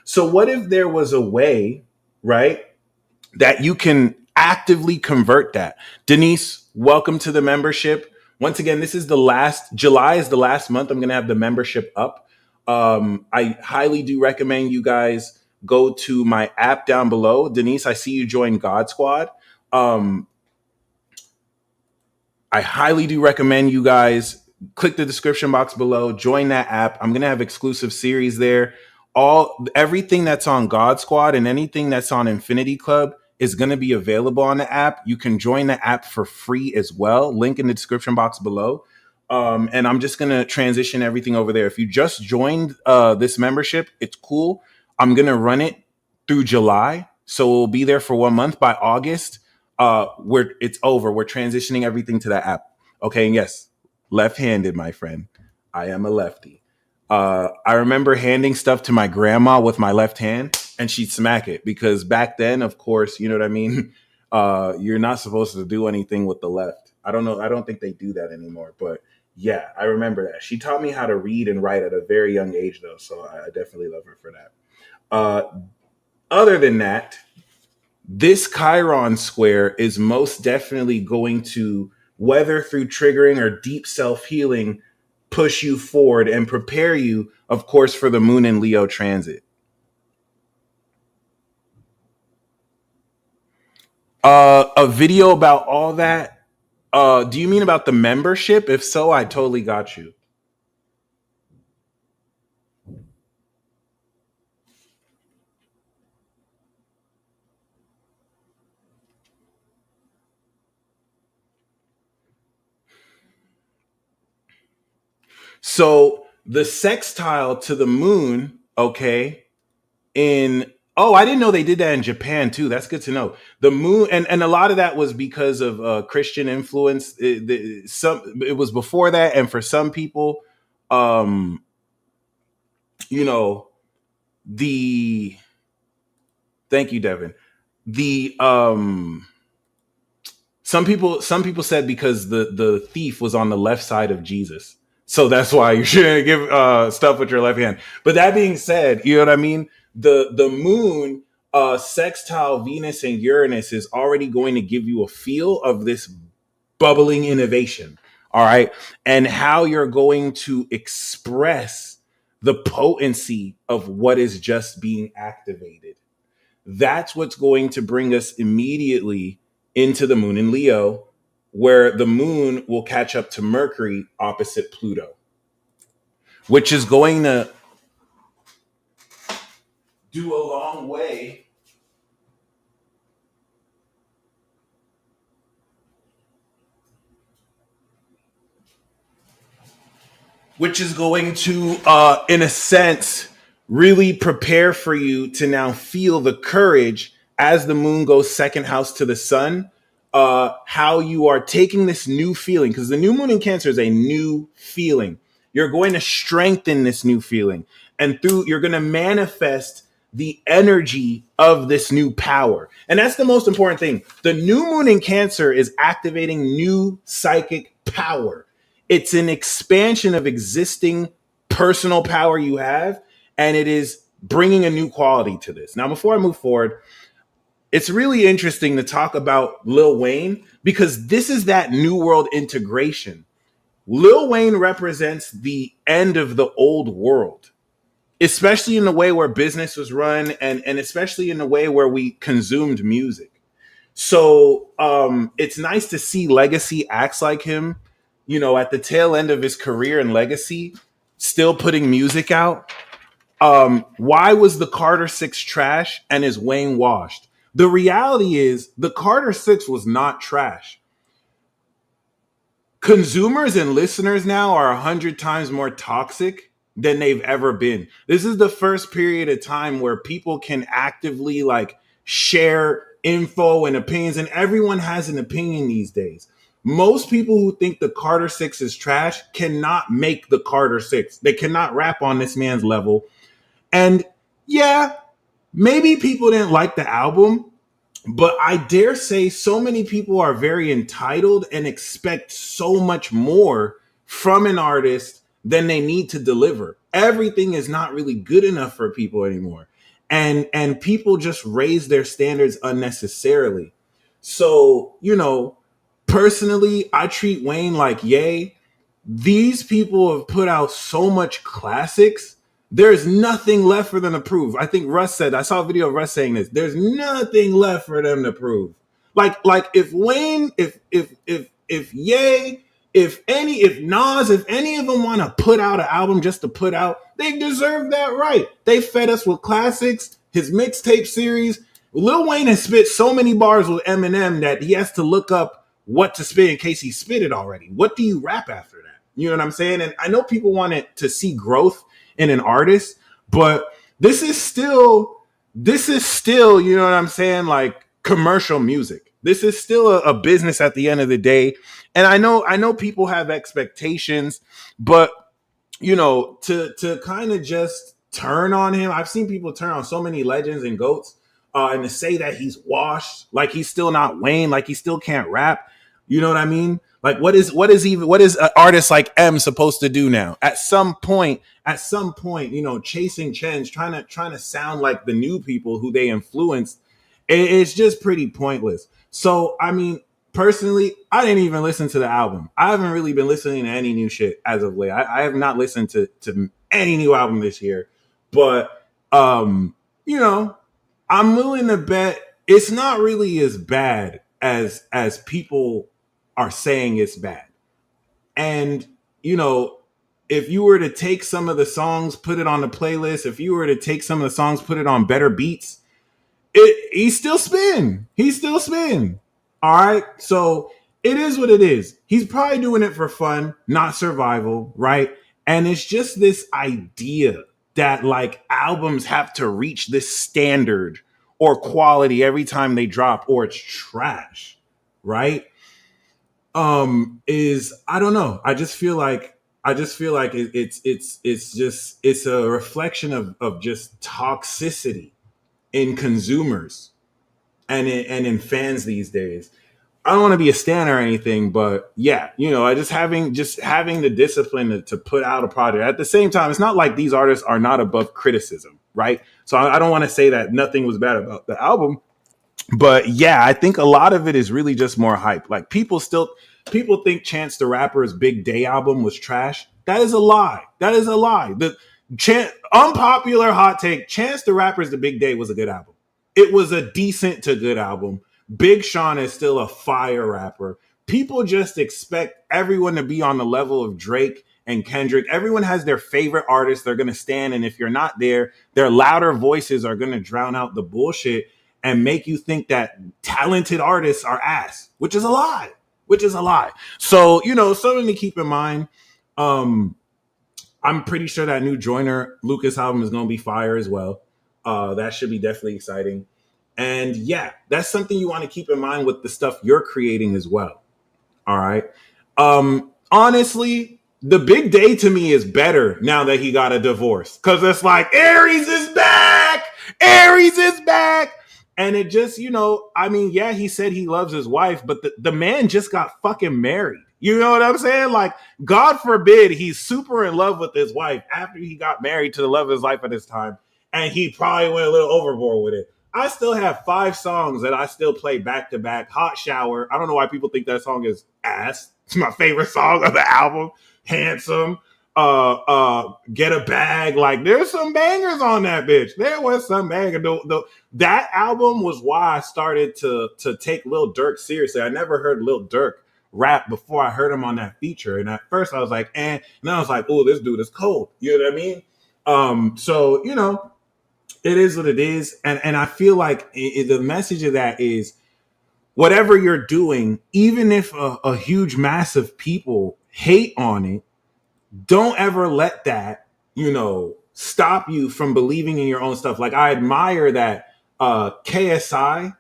So what if there was a way, right, that you can actively convert that? Denise, welcome to the membership. Once again, this is the last, July is the last month I'm going to have the membership up. I highly do recommend you guys go to my app down below. Denise, I see you join God Squad. I highly do recommend you guys click the description box below, join that app. I'm going to have exclusive series there. Everything that's on God Squad and anything that's on Infinity Club is going to be available on the app. You can join the app for free as well. Link in the description box below. And I'm just going to transition everything over there. If you just joined this membership, it's cool. I'm going to run it through July. So we'll be there for 1 month. By August, it's over. We're transitioning everything to that app. Okay. And yes, left-handed, my friend. I am a lefty. I remember handing stuff to my grandma with my left hand and she'd smack it because back then, of course, you know what I mean? You're not supposed to do anything with the left. I don't know. I don't think they do that anymore, but yeah, I remember that. She taught me how to read and write at a very young age though. So I definitely love her for that. Other than that, this Chiron square is most definitely going to, whether through triggering or deep self-healing, push you forward and prepare you, of course, for the Moon in Leo transit. A video about all that. Do you mean about the membership? If so, I totally got you. So the sextile to the moon, okay, I didn't know they did that in Japan too. That's good to know. The moon, and a lot of that was because of Christian influence. It was before that, and for some people, um, you know, thank you, Devin. The Some people said because the thief was on the left side of Jesus. So that's why you shouldn't give stuff with your left hand. But that being said, you know what I mean? The moon, sextile Venus and Uranus is already going to give you a feel of this bubbling innovation. All right. And how you're going to express the potency of what is just being activated. That's what's going to bring us immediately into the moon in Leo, where the moon will catch up to Mercury opposite Pluto, which is going to do a long way which is going to, in a sense, really prepare for you to now feel the courage as the moon goes second house to the sun. How you are taking this new feeling, because the new moon in Cancer is a new feeling. You're going to strengthen this new feeling, and you're going to manifest the energy of this new power. And that's the most important thing. The new moon in Cancer is activating new psychic power. It's an expansion of existing personal power you have, and it is bringing a new quality to this. Now, before I move forward, it's really interesting to talk about Lil Wayne, because this is that new world integration. Lil Wayne represents the end of the old world, especially in the way where business was run, and especially in the way where we consumed music. So it's nice to see Legacy acts like him, at the tail end of his career and legacy, still putting music out. Why was the Carter 6 trash and is Wayne washed? The reality is the Carter 6 was not trash. Consumers and listeners now are 100 times more toxic than they've ever been. This is the first period of time where people can actively share info and opinions, and everyone has an opinion these days. Most people who think the Carter 6 is trash cannot make the Carter 6. They cannot rap on this man's level. And yeah, maybe people didn't like the album, but I dare say so many people are very entitled and expect so much more from an artist than they need to deliver. Everything is not really good enough for people anymore. And people just raise their standards unnecessarily. So, personally, I treat Wayne like Ye. These people have put out so much classics. There's nothing left for them to prove. I think Russ said, I saw a video of Russ saying this. There's nothing left for them to prove. Like if Wayne, if Ye, if Nas, if any of them want to put out an album just to put out, they deserve that right. They fed us with classics, his mixtape series. Lil Wayne has spit so many bars with Eminem that he has to look up what to spit in case he spit it already. What do you rap after that? You know what I'm saying? And I know people want to see growth in an artist, but this is still, you know what I'm saying? Like commercial music. This is still a business at the end of the day. And I know people have expectations, but to kind of just turn on him. I've seen people turn on so many legends and goats, and to say that he's washed, like he's still not Wayne, like he still can't rap. You know what I mean? Like what is an artist like M supposed to do now? At some point, chasing trends, trying to sound like the new people who they influenced, it's just pretty pointless. So I mean, personally, I didn't even listen to the album. I haven't really been listening to any new shit as of late. I have not listened to any new album this year. But I'm willing to bet it's not really as bad as people are saying it's bad. And if you were to take some of the songs, put it on the playlist, if you were to take some of the songs, put it on better beats, he's still spin. All right. So it is what it is. He's probably doing it for fun, not survival. Right. And it's just this idea that like albums have to reach this standard or quality every time they drop, or it's trash. Right. Is, I don't know. I just feel like it's a reflection of just toxicity in consumers and in fans these days. I don't want to be a stan or anything, but yeah, I just having the discipline to put out a project. At the same time, it's not like these artists are not above criticism, right? So I don't want to say that nothing was bad about the album, but yeah, I think a lot of it is really just more hype. Like people think Chance the Rapper's Big Day album was trash. That is a lie. The unpopular hot take, Chance the Rapper's The Big Day was a good album. It was a decent to good album. Big Sean is still a fire rapper. People just expect everyone to be on the level of Drake and Kendrick. Everyone has their favorite artists they're going to stand, and if you're not there, their louder voices are going to drown out the bullshit and make you think that talented artists are ass, which is a lie. So, something to keep in mind. I'm pretty sure that new Joyner Lucas album is going to be fire as well. That should be definitely exciting. And yeah, that's something you want to keep in mind with the stuff you're creating as well. All right. Honestly, the big day to me is better now that he got a divorce. Cause it's like Aries is back. Aries is back. And it just, I mean, yeah, he said he loves his wife, but the man just got fucking married. You know what I'm saying? Like, God forbid he's super in love with his wife after he got married to the love of his life at this time. And he probably went a little overboard with it. I still have 5 songs that I still play back to back. Hot Shower. I don't know why people think that song is ass. It's my favorite song of the album. Handsome. Get a Bag. Like, there's some bangers on that bitch. There was some banger. That album was why I started to take Lil Durk seriously. I never heard Lil Durk rap before I heard him on that feature. And at first I was like, and then I was like, oh, this dude is cold. You know what I mean? So, it is what it is. And I feel like the message of that is whatever you're doing, even if a huge mass of people hate on it, don't ever let that, stop you from believing in your own stuff. Like, I admire that KSI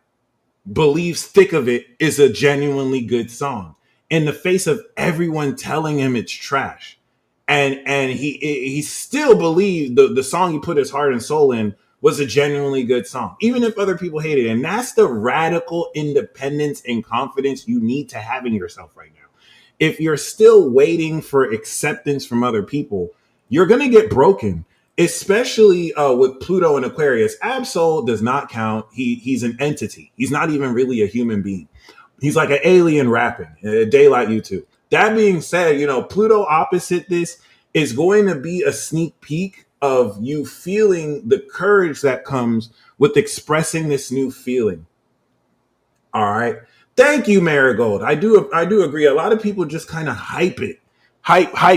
believes Thick of It is a genuinely good song in the face of everyone telling him it's trash. And he still believed the song he put his heart and soul in was a genuinely good song, even if other people hate it. And that's the radical independence and confidence you need to have in yourself right now. If you're still waiting for acceptance from other people, you're going to get broken, especially with Pluto and Aquarius. Absol does not count. He's an entity. He's not even really a human being. He's like an alien rapping, a day like you two. That being said, Pluto opposite this is going to be a sneak peek of you feeling the courage that comes with expressing this new feeling. All right. Thank you, Marigold. I do agree. A lot of people just kind of hype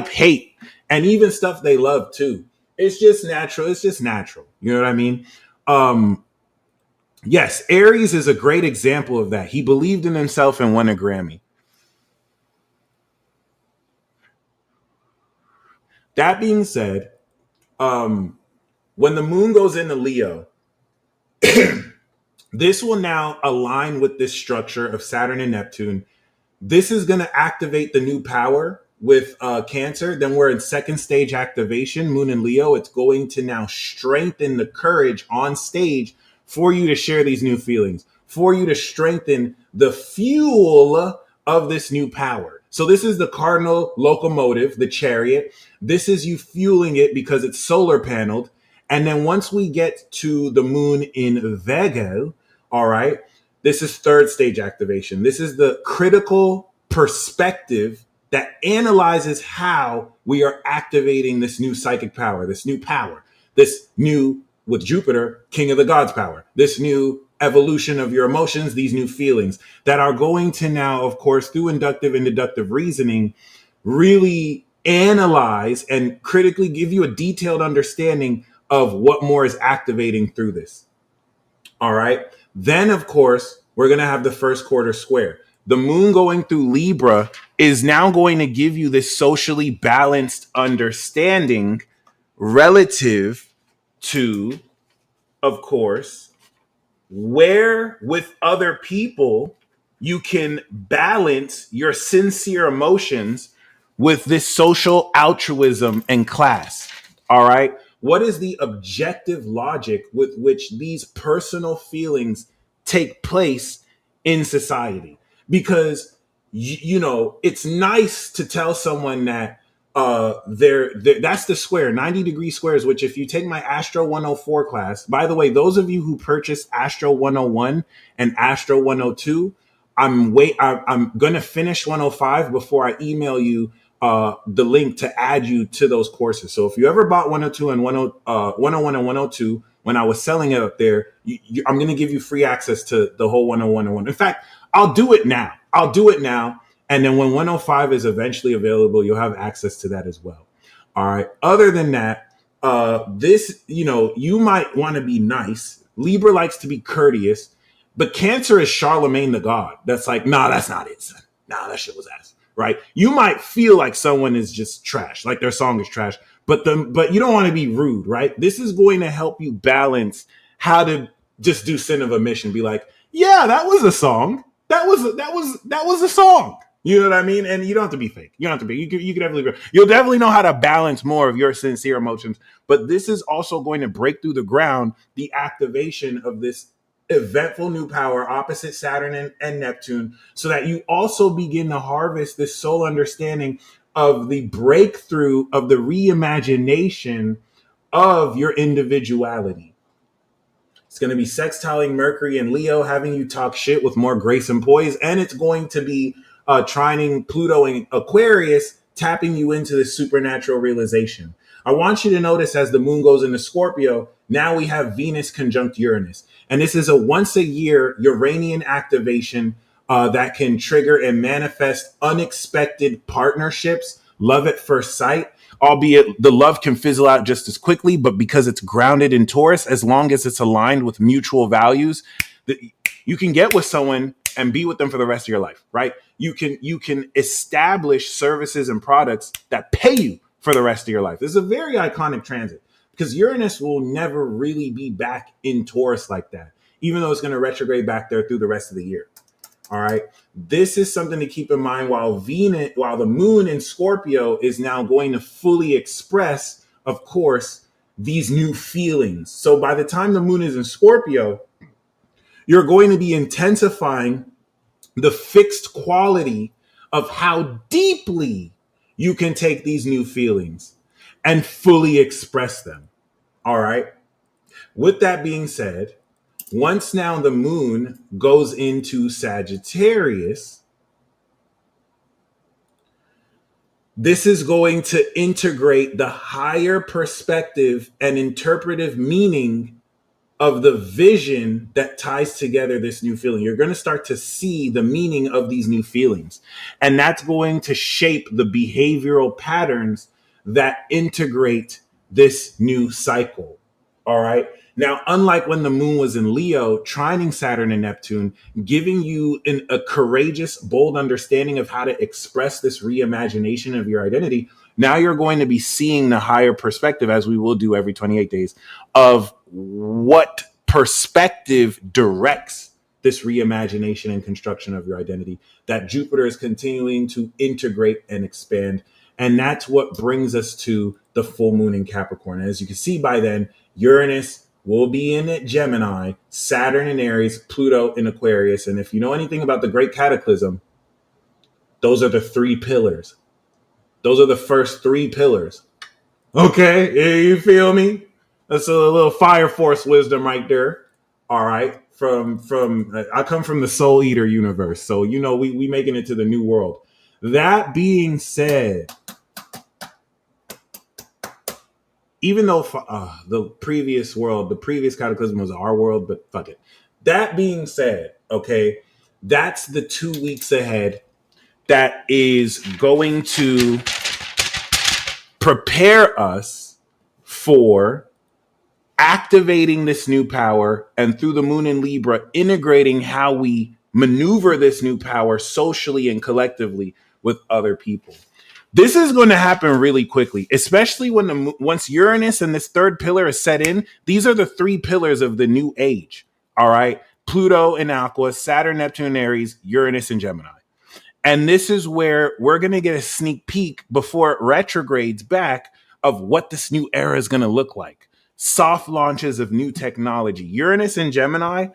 hate, and even stuff they love too. It's just natural. You know what I mean? Yes, Aries is a great example of that. He believed in himself and won a Grammy. That being said, when the moon goes into Leo, this will now align with this structure of Saturn and Neptune. This is going to activate the new power with Cancer. Then we're in second stage activation, Moon and Leo. It's going to now strengthen the courage on stage for you to share these new feelings, for you to strengthen the fuel of this new power. So this is the cardinal locomotive, the chariot. This is you fueling it because it's solar paneled. And then once we get to the moon in Virgo, all right, this is third stage activation. This is the critical perspective that analyzes how we are activating this new psychic power, this new, with Jupiter, king of the gods power, this new evolution of your emotions, these new feelings that are going to now, of course, through inductive and deductive reasoning, really analyze and critically give you a detailed understanding of what more is activating through this. All right. Then, of course, we're going to have the first quarter square. The moon going through Libra is now going to give you this socially balanced understanding relative to, of course, where with other people you can balance your sincere emotions with this social altruism and class. All right. What is the objective logic with which these personal feelings take place in society? Because, it's nice to tell someone that that's the square, 90-degree squares, which if you take my Astro 104 class, by the way, those of you who purchased Astro 101 and Astro 102, I'm going to finish 105 before I email you the link to add you to those courses. So if you ever bought 102 and 101 and 102, when I was selling it up there, I'm going to give you free access to the whole 101 and 1. In fact, I'll do it now. And then when 105 is eventually available, you'll have access to that as well. All right. Other than that, this, you might want to be nice. Libra likes to be courteous, but Cancer is Charlemagne the God. That's like, nah, that's not it, son. Nah, that shit was ass. Right? You might feel like someone is just trash, like their song is trash, but you don't want to be rude, right? This is going to help you balance how to just do sin of omission. Be like, yeah, that was a song. That was a song. You know what I mean? And you don't have to be fake. You don't have to be. You can definitely. You'll definitely know how to balance more of your sincere emotions. But this is also going to break through the ground the activation of this eventful new power opposite Saturn and Neptune, so that you also begin to harvest this soul understanding of the breakthrough of the reimagination of your individuality. It's going to be sextiling Mercury and Leo, having you talk shit with more grace and poise. And it's going to be trining Pluto and Aquarius, tapping you into this supernatural realization. I want you to notice as the moon goes into Scorpio, now we have Venus conjunct Uranus. And this is a once a year Uranian activation that can trigger and manifest unexpected partnerships, love at first sight. Albeit the love can fizzle out just as quickly, but because it's grounded in Taurus, as long as it's aligned with mutual values, you can get with someone and be with them for the rest of your life, right? You can establish services and products that pay you for the rest of your life. This is a very iconic transit because Uranus will never really be back in Taurus like that, even though it's going to retrograde back there through the rest of the year. All right. This is something to keep in mind while the moon in Scorpio is now going to fully express, of course, these new feelings. So by the time the moon is in Scorpio, you're going to be intensifying the fixed quality of how deeply you can take these new feelings and fully express them. All right. With that being said, once now the moon goes into Sagittarius, this is going to integrate the higher perspective and interpretive meaning of the vision that ties together this new feeling. You're going to start to see the meaning of these new feelings. And that's going to shape the behavioral patterns that integrate this new cycle. All right. Now, unlike when the moon was in Leo, trining Saturn and Neptune, giving you a courageous, bold understanding of how to express this reimagination of your identity, now you're going to be seeing the higher perspective, as we will do every 28 days, of what perspective directs this reimagination and construction of your identity that Jupiter is continuing to integrate and expand. And that's what brings us to the full moon in Capricorn. And as you can see by then, Uranus will be in Gemini, Saturn in Aries, Pluto in Aquarius. And if you know anything about the Great Cataclysm, those are the three pillars. Those are the first three pillars. Okay, you feel me? That's a little Fire Force wisdom right there. All right, from I come from the Soul Eater universe, so you know we making it to the new world. That being said, even though the previous world, the previous cataclysm was our world, but fuck it. That being said, okay, that's the 2 weeks ahead that is going to prepare us for activating this new power, and through the moon in Libra, integrating how we maneuver this new power socially and collectively with other people. This is going to happen really quickly, especially when once Uranus and this third pillar is set in. These are the three pillars of the new age. All right. Pluto in Aqua, Saturn, Neptune, Aries, Uranus in Gemini. And this is where we're going to get a sneak peek before it retrogrades back of what this new era is going to look like. Soft launches of new technology. Uranus in Gemini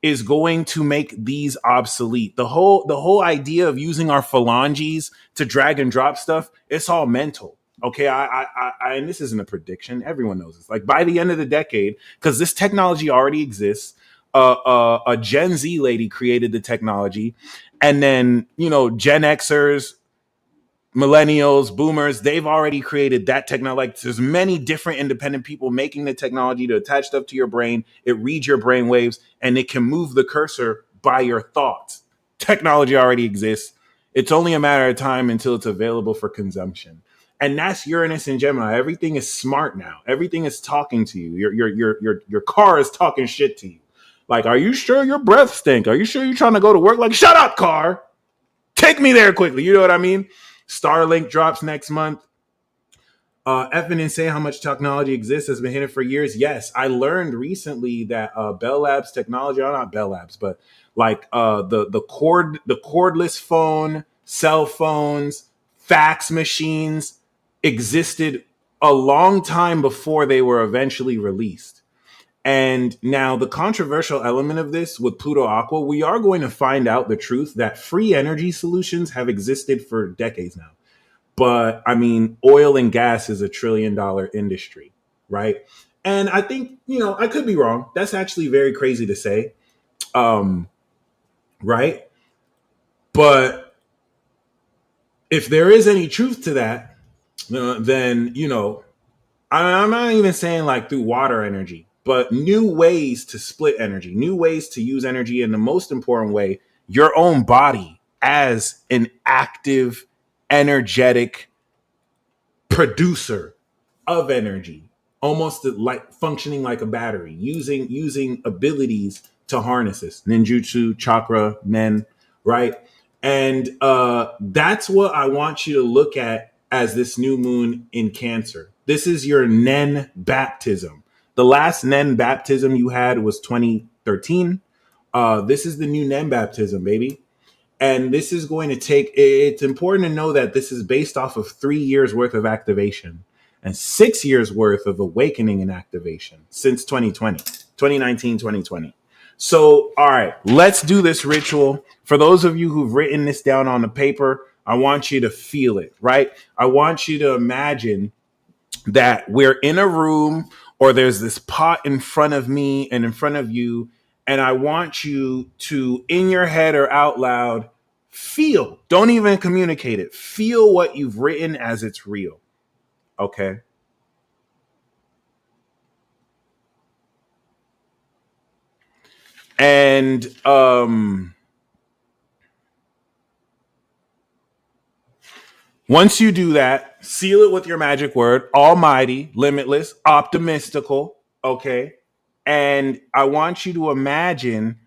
is going to make these obsolete. The whole idea of using our phalanges to drag and drop stuff, it's all mental. Okay, I and this isn't a prediction. Everyone knows this. Like by the end of the decade, because this technology already exists, a Gen Z lady created the technology, and then Gen Xers, millennials, boomers, they've already created that technology. Like there's many different independent people making the technology to attach stuff to your brain. It reads your brain waves and it can move the cursor by your thoughts. Technology already exists. It's only a matter of time until it's available for consumption. And that's Uranus and Gemini. Everything is smart now. Everything is talking to you. Your car is talking shit to you. Like, are you sure your breath stink? Are you sure you're trying to go to work? Like, shut up, car. Take me there quickly. You know what I mean? Starlink drops next month. effing insane how much technology exists has been hidden for years. Yes, I learned recently that Bell Labs technology, or not Bell Labs, but like the cordless phone, cell phones, fax machines existed a long time before they were eventually released. And now the controversial element of this with Pluto Aqua, we are going to find out the truth that free energy solutions have existed for decades now. But I mean, oil and gas is $1 trillion industry, right? And I think, I could be wrong. That's actually very crazy to say. Um, right? But if there is any truth to that, then, I'm not even saying like through water energy, but new ways to split energy, new ways to use energy, in the most important way, your own body as an active, energetic producer of energy, almost like functioning like a battery, using abilities to harness this ninjutsu, chakra, nen, right? And that's what I want you to look at as this new moon in Cancer. This is your nen baptism. The last nen baptism you had was 2013. This is the new nen baptism, baby. And this is going to take, it's important to know that this is based off of 3 years worth of activation and 6 years worth of awakening and activation since 2020, 2019, 2020. So, all right, let's do this ritual. For those of you who've written this down on the paper, I want you to feel it, right? I want you to imagine that we're in a room, or there's this pot in front of me and in front of you, and I want you to, in your head or out loud, feel, don't even communicate it, feel what you've written as it's real. Okay. And once you do that, seal it with your magic word: almighty, limitless, optimistical. Okay. And I want you to imagine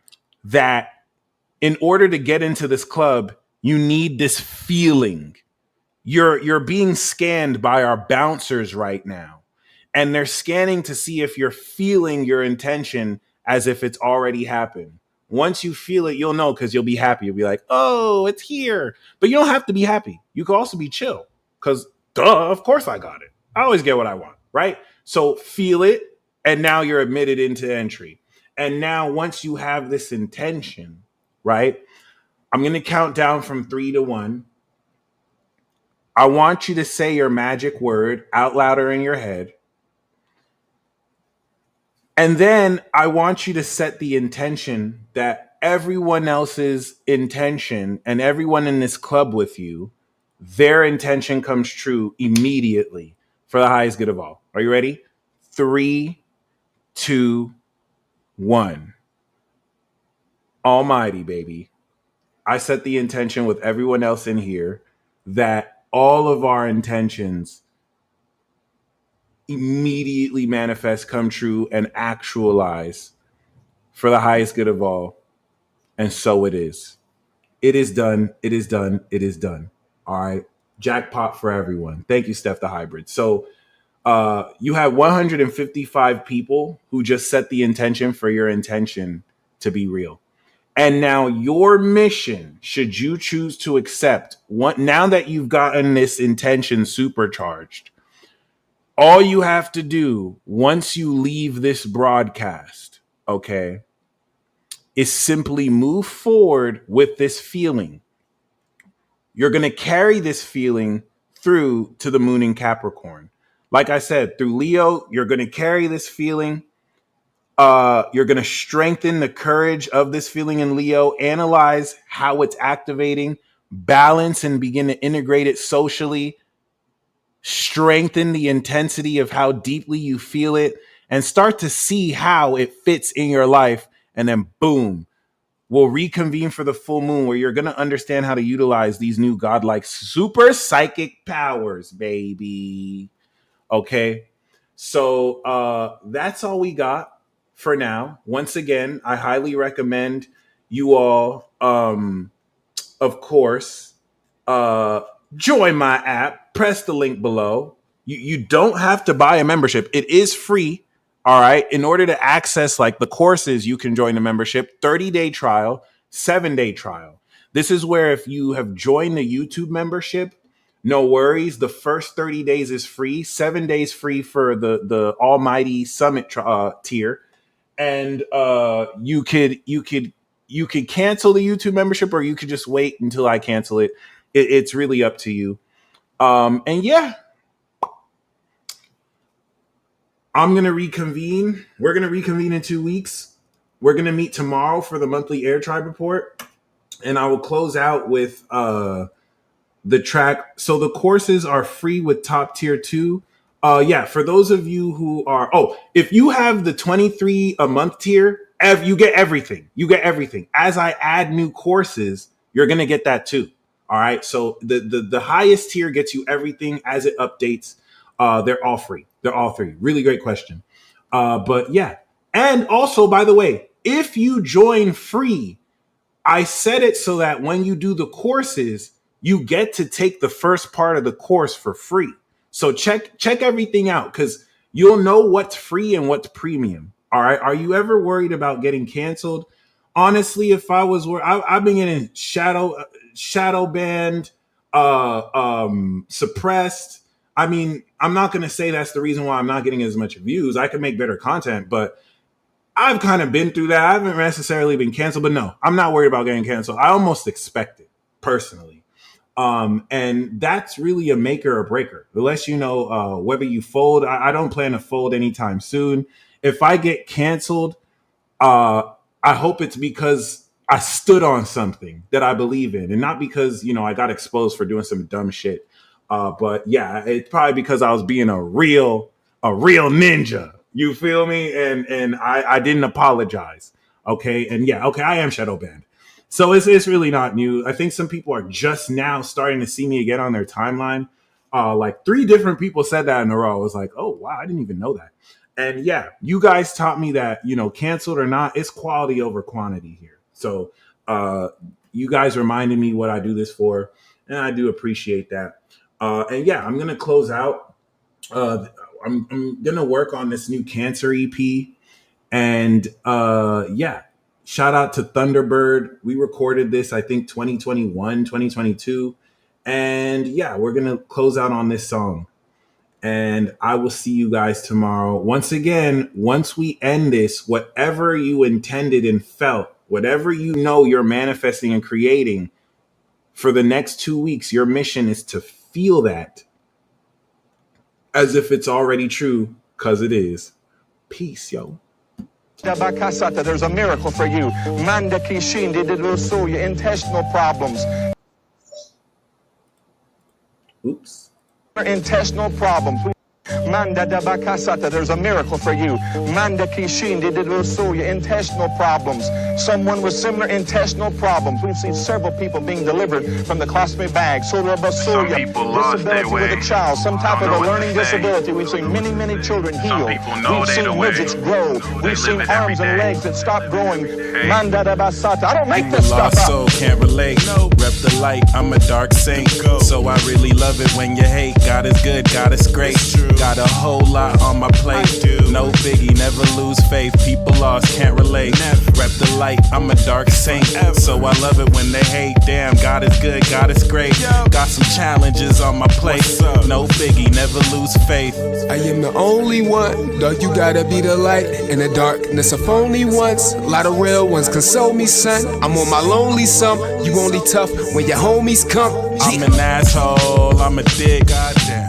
that in order to get into this club, you need this feeling. You're being scanned by our bouncers right now, and they're scanning to see if you're feeling your intention as if it's already happened. Once you feel it, you'll know, because you'll be happy. You'll be like, oh, it's here. But you don't have to be happy. You can also be chill, because duh, of course I got it. I always get what I want, right? So feel it, and now you're admitted into entry. And now once you have this intention, right, I'm going to count down from 3 to 1. I want you to say your magic word out loud or in your head. And then I want you to set the intention that everyone else's intention, and everyone in this club with you, their intention comes true immediately for the highest good of all. Are you ready? 3, 2, 1. Almighty, baby. I set the intention with everyone else in here that all of our intentions immediately manifest, come true, and actualize for the highest good of all. And so it is. It is done. It is done. It is done. All right. Jackpot for everyone. Thank you, Steph the Hybrid. So you have 155 people who just set the intention for your intention to be real. And now your mission, should you choose to accept, now that you've gotten this intention supercharged, all you have to do once you leave this broadcast, okay, is simply move forward with this feeling. You're going to carry this feeling through to the moon in Capricorn. Like I said, through Leo, you're going to carry this feeling. You're going to strengthen the courage of this feeling in Leo, analyze how it's activating, balance and begin to integrate it socially, strengthen the intensity of how deeply you feel it, and start to see how it fits in your life. And then boom, we'll reconvene for the full moon, where you're going to understand how to utilize these new godlike super psychic powers, baby. Okay. So that's all we got for now. Once again, I highly recommend you all, of course, join my app. Press the link below. You don't have to buy a membership. It is free. All right. In order to access like the courses, you can join the membership. 30-day trial, 7-day trial. This is where if you have joined the YouTube membership, no worries. The first 30 days is free. 7 days free for the Almighty Summit tier, and you could cancel the YouTube membership, or you could just wait until I cancel it. It's really up to you. And yeah, I'm gonna reconvene. We're gonna reconvene in 2 weeks. We're gonna meet tomorrow for the monthly Air Tribe report, and I will close out with the track. So the courses are free with top tier 2. Yeah, for those of you who are, if you have the 23 a month tier, you get everything. You get everything. As I add new courses, you're gonna get that too. All right. So the highest tier gets you everything as it updates. They're all free. They're all free. Really great question. But yeah. And also, by the way, if you join free, I set it so that when you do the courses, you get to take the first part of the course for free. So check everything out, because you'll know what's free and what's premium. All right. Are you ever worried about getting canceled? Honestly, if I was worried, I've been getting shadow banned, suppressed. I mean, I'm not going to say that's the reason why I'm not getting as much views. I can make better content, but I've kind of been through that. I haven't necessarily been canceled, but no, I'm not worried about getting canceled. I almost expect it personally. And that's really a maker or breaker. The less you know, whether you fold. I don't plan to fold anytime soon. If I get canceled, I hope it's because I stood on something that I believe in, and not because, I got exposed for doing some dumb shit. But yeah, it's probably because I was being a real ninja. You feel me? And I didn't apologize. Okay. And yeah, okay, I am shadow banned. So it's really not new. I think some people are just now starting to see me again on their timeline. Like 3 different people said that in a row. I was like, oh, wow, I didn't even know that. And yeah, you guys taught me that, canceled or not, it's quality over quantity here. So you guys reminded me what I do this for, and I do appreciate that. And yeah, I'm going to close out. I'm going to work on this new Cancer EP. And yeah. Shout out to Thunderbird. We recorded this, I think, 2021, 2022. And yeah, we're going to close out on this song. And I will see you guys tomorrow. Once again, once we end this, whatever you intended and felt, whatever you're manifesting and creating for the next 2 weeks, your mission is to feel that as if it's already true, because it is. Peace, yo. There's a miracle for you. Manda Kishin did your intestinal problems. Oops. Intestinal problems. Manda da bakasata, there's a miracle for you. Manda kishin did your intestinal problems. Someone with similar intestinal problems. We've seen several people being delivered from the colostomy bag. Some people lost their way. With a child, some type of a learning disability. We've seen many children heal. We've seen midgets grow. We've seen arms and legs that stop growing. Manda da basata. I don't make this stuff up. Soul can't relate. Rep the light. I'm a dark saint. So I really love it when you hate. God is good. God is great. Got a whole lot on my plate. No biggie, never lose faith. People lost, can't relate. Rep the light, I'm a dark saint. So I love it when they hate. Damn, God is good, God is great. Got some challenges on my plate. No biggie, never lose faith. I am the only one, dog, you gotta be the light in the darkness of only once. A lot of real ones console me, son. I'm on my lonely some. You only tough when your homies come. I'm an asshole, I'm a dick.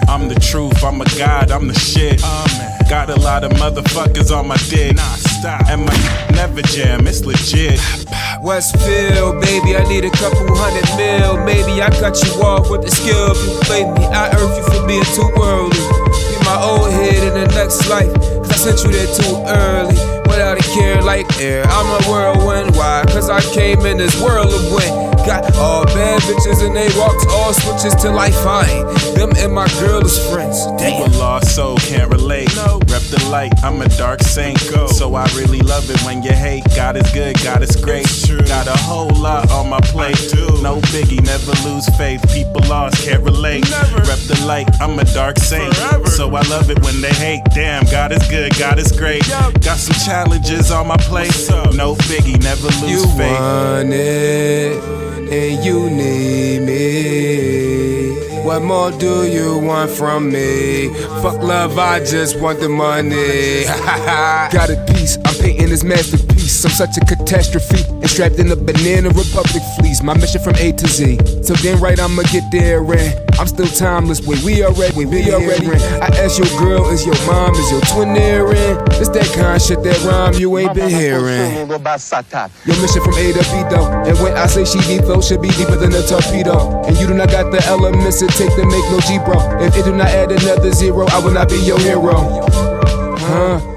I'm the truth, I'm a god, I'm the shit. Got a lot of motherfuckers on my dick. And my never jam, it's legit. Westfield, baby, I need a couple $100 mil. Maybe I cut you off with the skill. You play me, I earth you for being too worldly. Be my old head in the next life, cause I sent you there too early. Without a care like air, I'm a whirlwind. Why? Cause I came in this whirl of wind. got all bad bitches and they walk to all switches till I find them and my girl is friends. You a lost soul, can't relate. Rep the light, I'm a dark saint. So I really love it when you hate. God is good, God is great. Got a whole lot on my plate. No biggie, never lose faith. People lost, can't relate. Rep the light, I'm a dark saint. So I love it when they hate. Damn, God is good, God is great. Got some challenges on my plate. No biggie, never lose faith. You want it, and you need me. What more do you want from me? Fuck love, I just want the money. Got a piece, I'm painting this masterpiece. I'm such a catastrophe, and strapped in a banana republic fleece. My mission from A to Z. So then right, I'ma get there, and I'm still timeless. When we already. I ask your girl, is your mom, is your twin there in? It's that kind of shit that rhyme you ain't been hearing. Your mission from A to B though, and when I say she deep though, should be deeper than a torpedo. And you do not got the elements it take to make no G, bro. If it do not add another zero, I will not be your hero.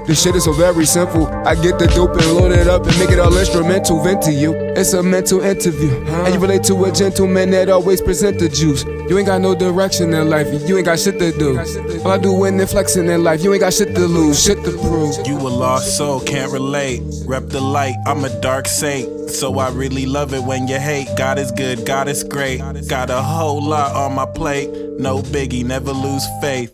This shit is so very simple. I get the dope and load it up and make it all instrumental. Vent to you, it's a mental interview. And you relate to a gentleman that always present the juice. You ain't got no direction in life, you ain't got shit to do. All I do when and flexing in life, you ain't got shit to lose, shit to prove. You a lost soul, can't relate. Rep the light, I'm a dark saint. So I really love it when you hate. God is good, God is great. Got a whole lot on my plate. No biggie, never lose faith.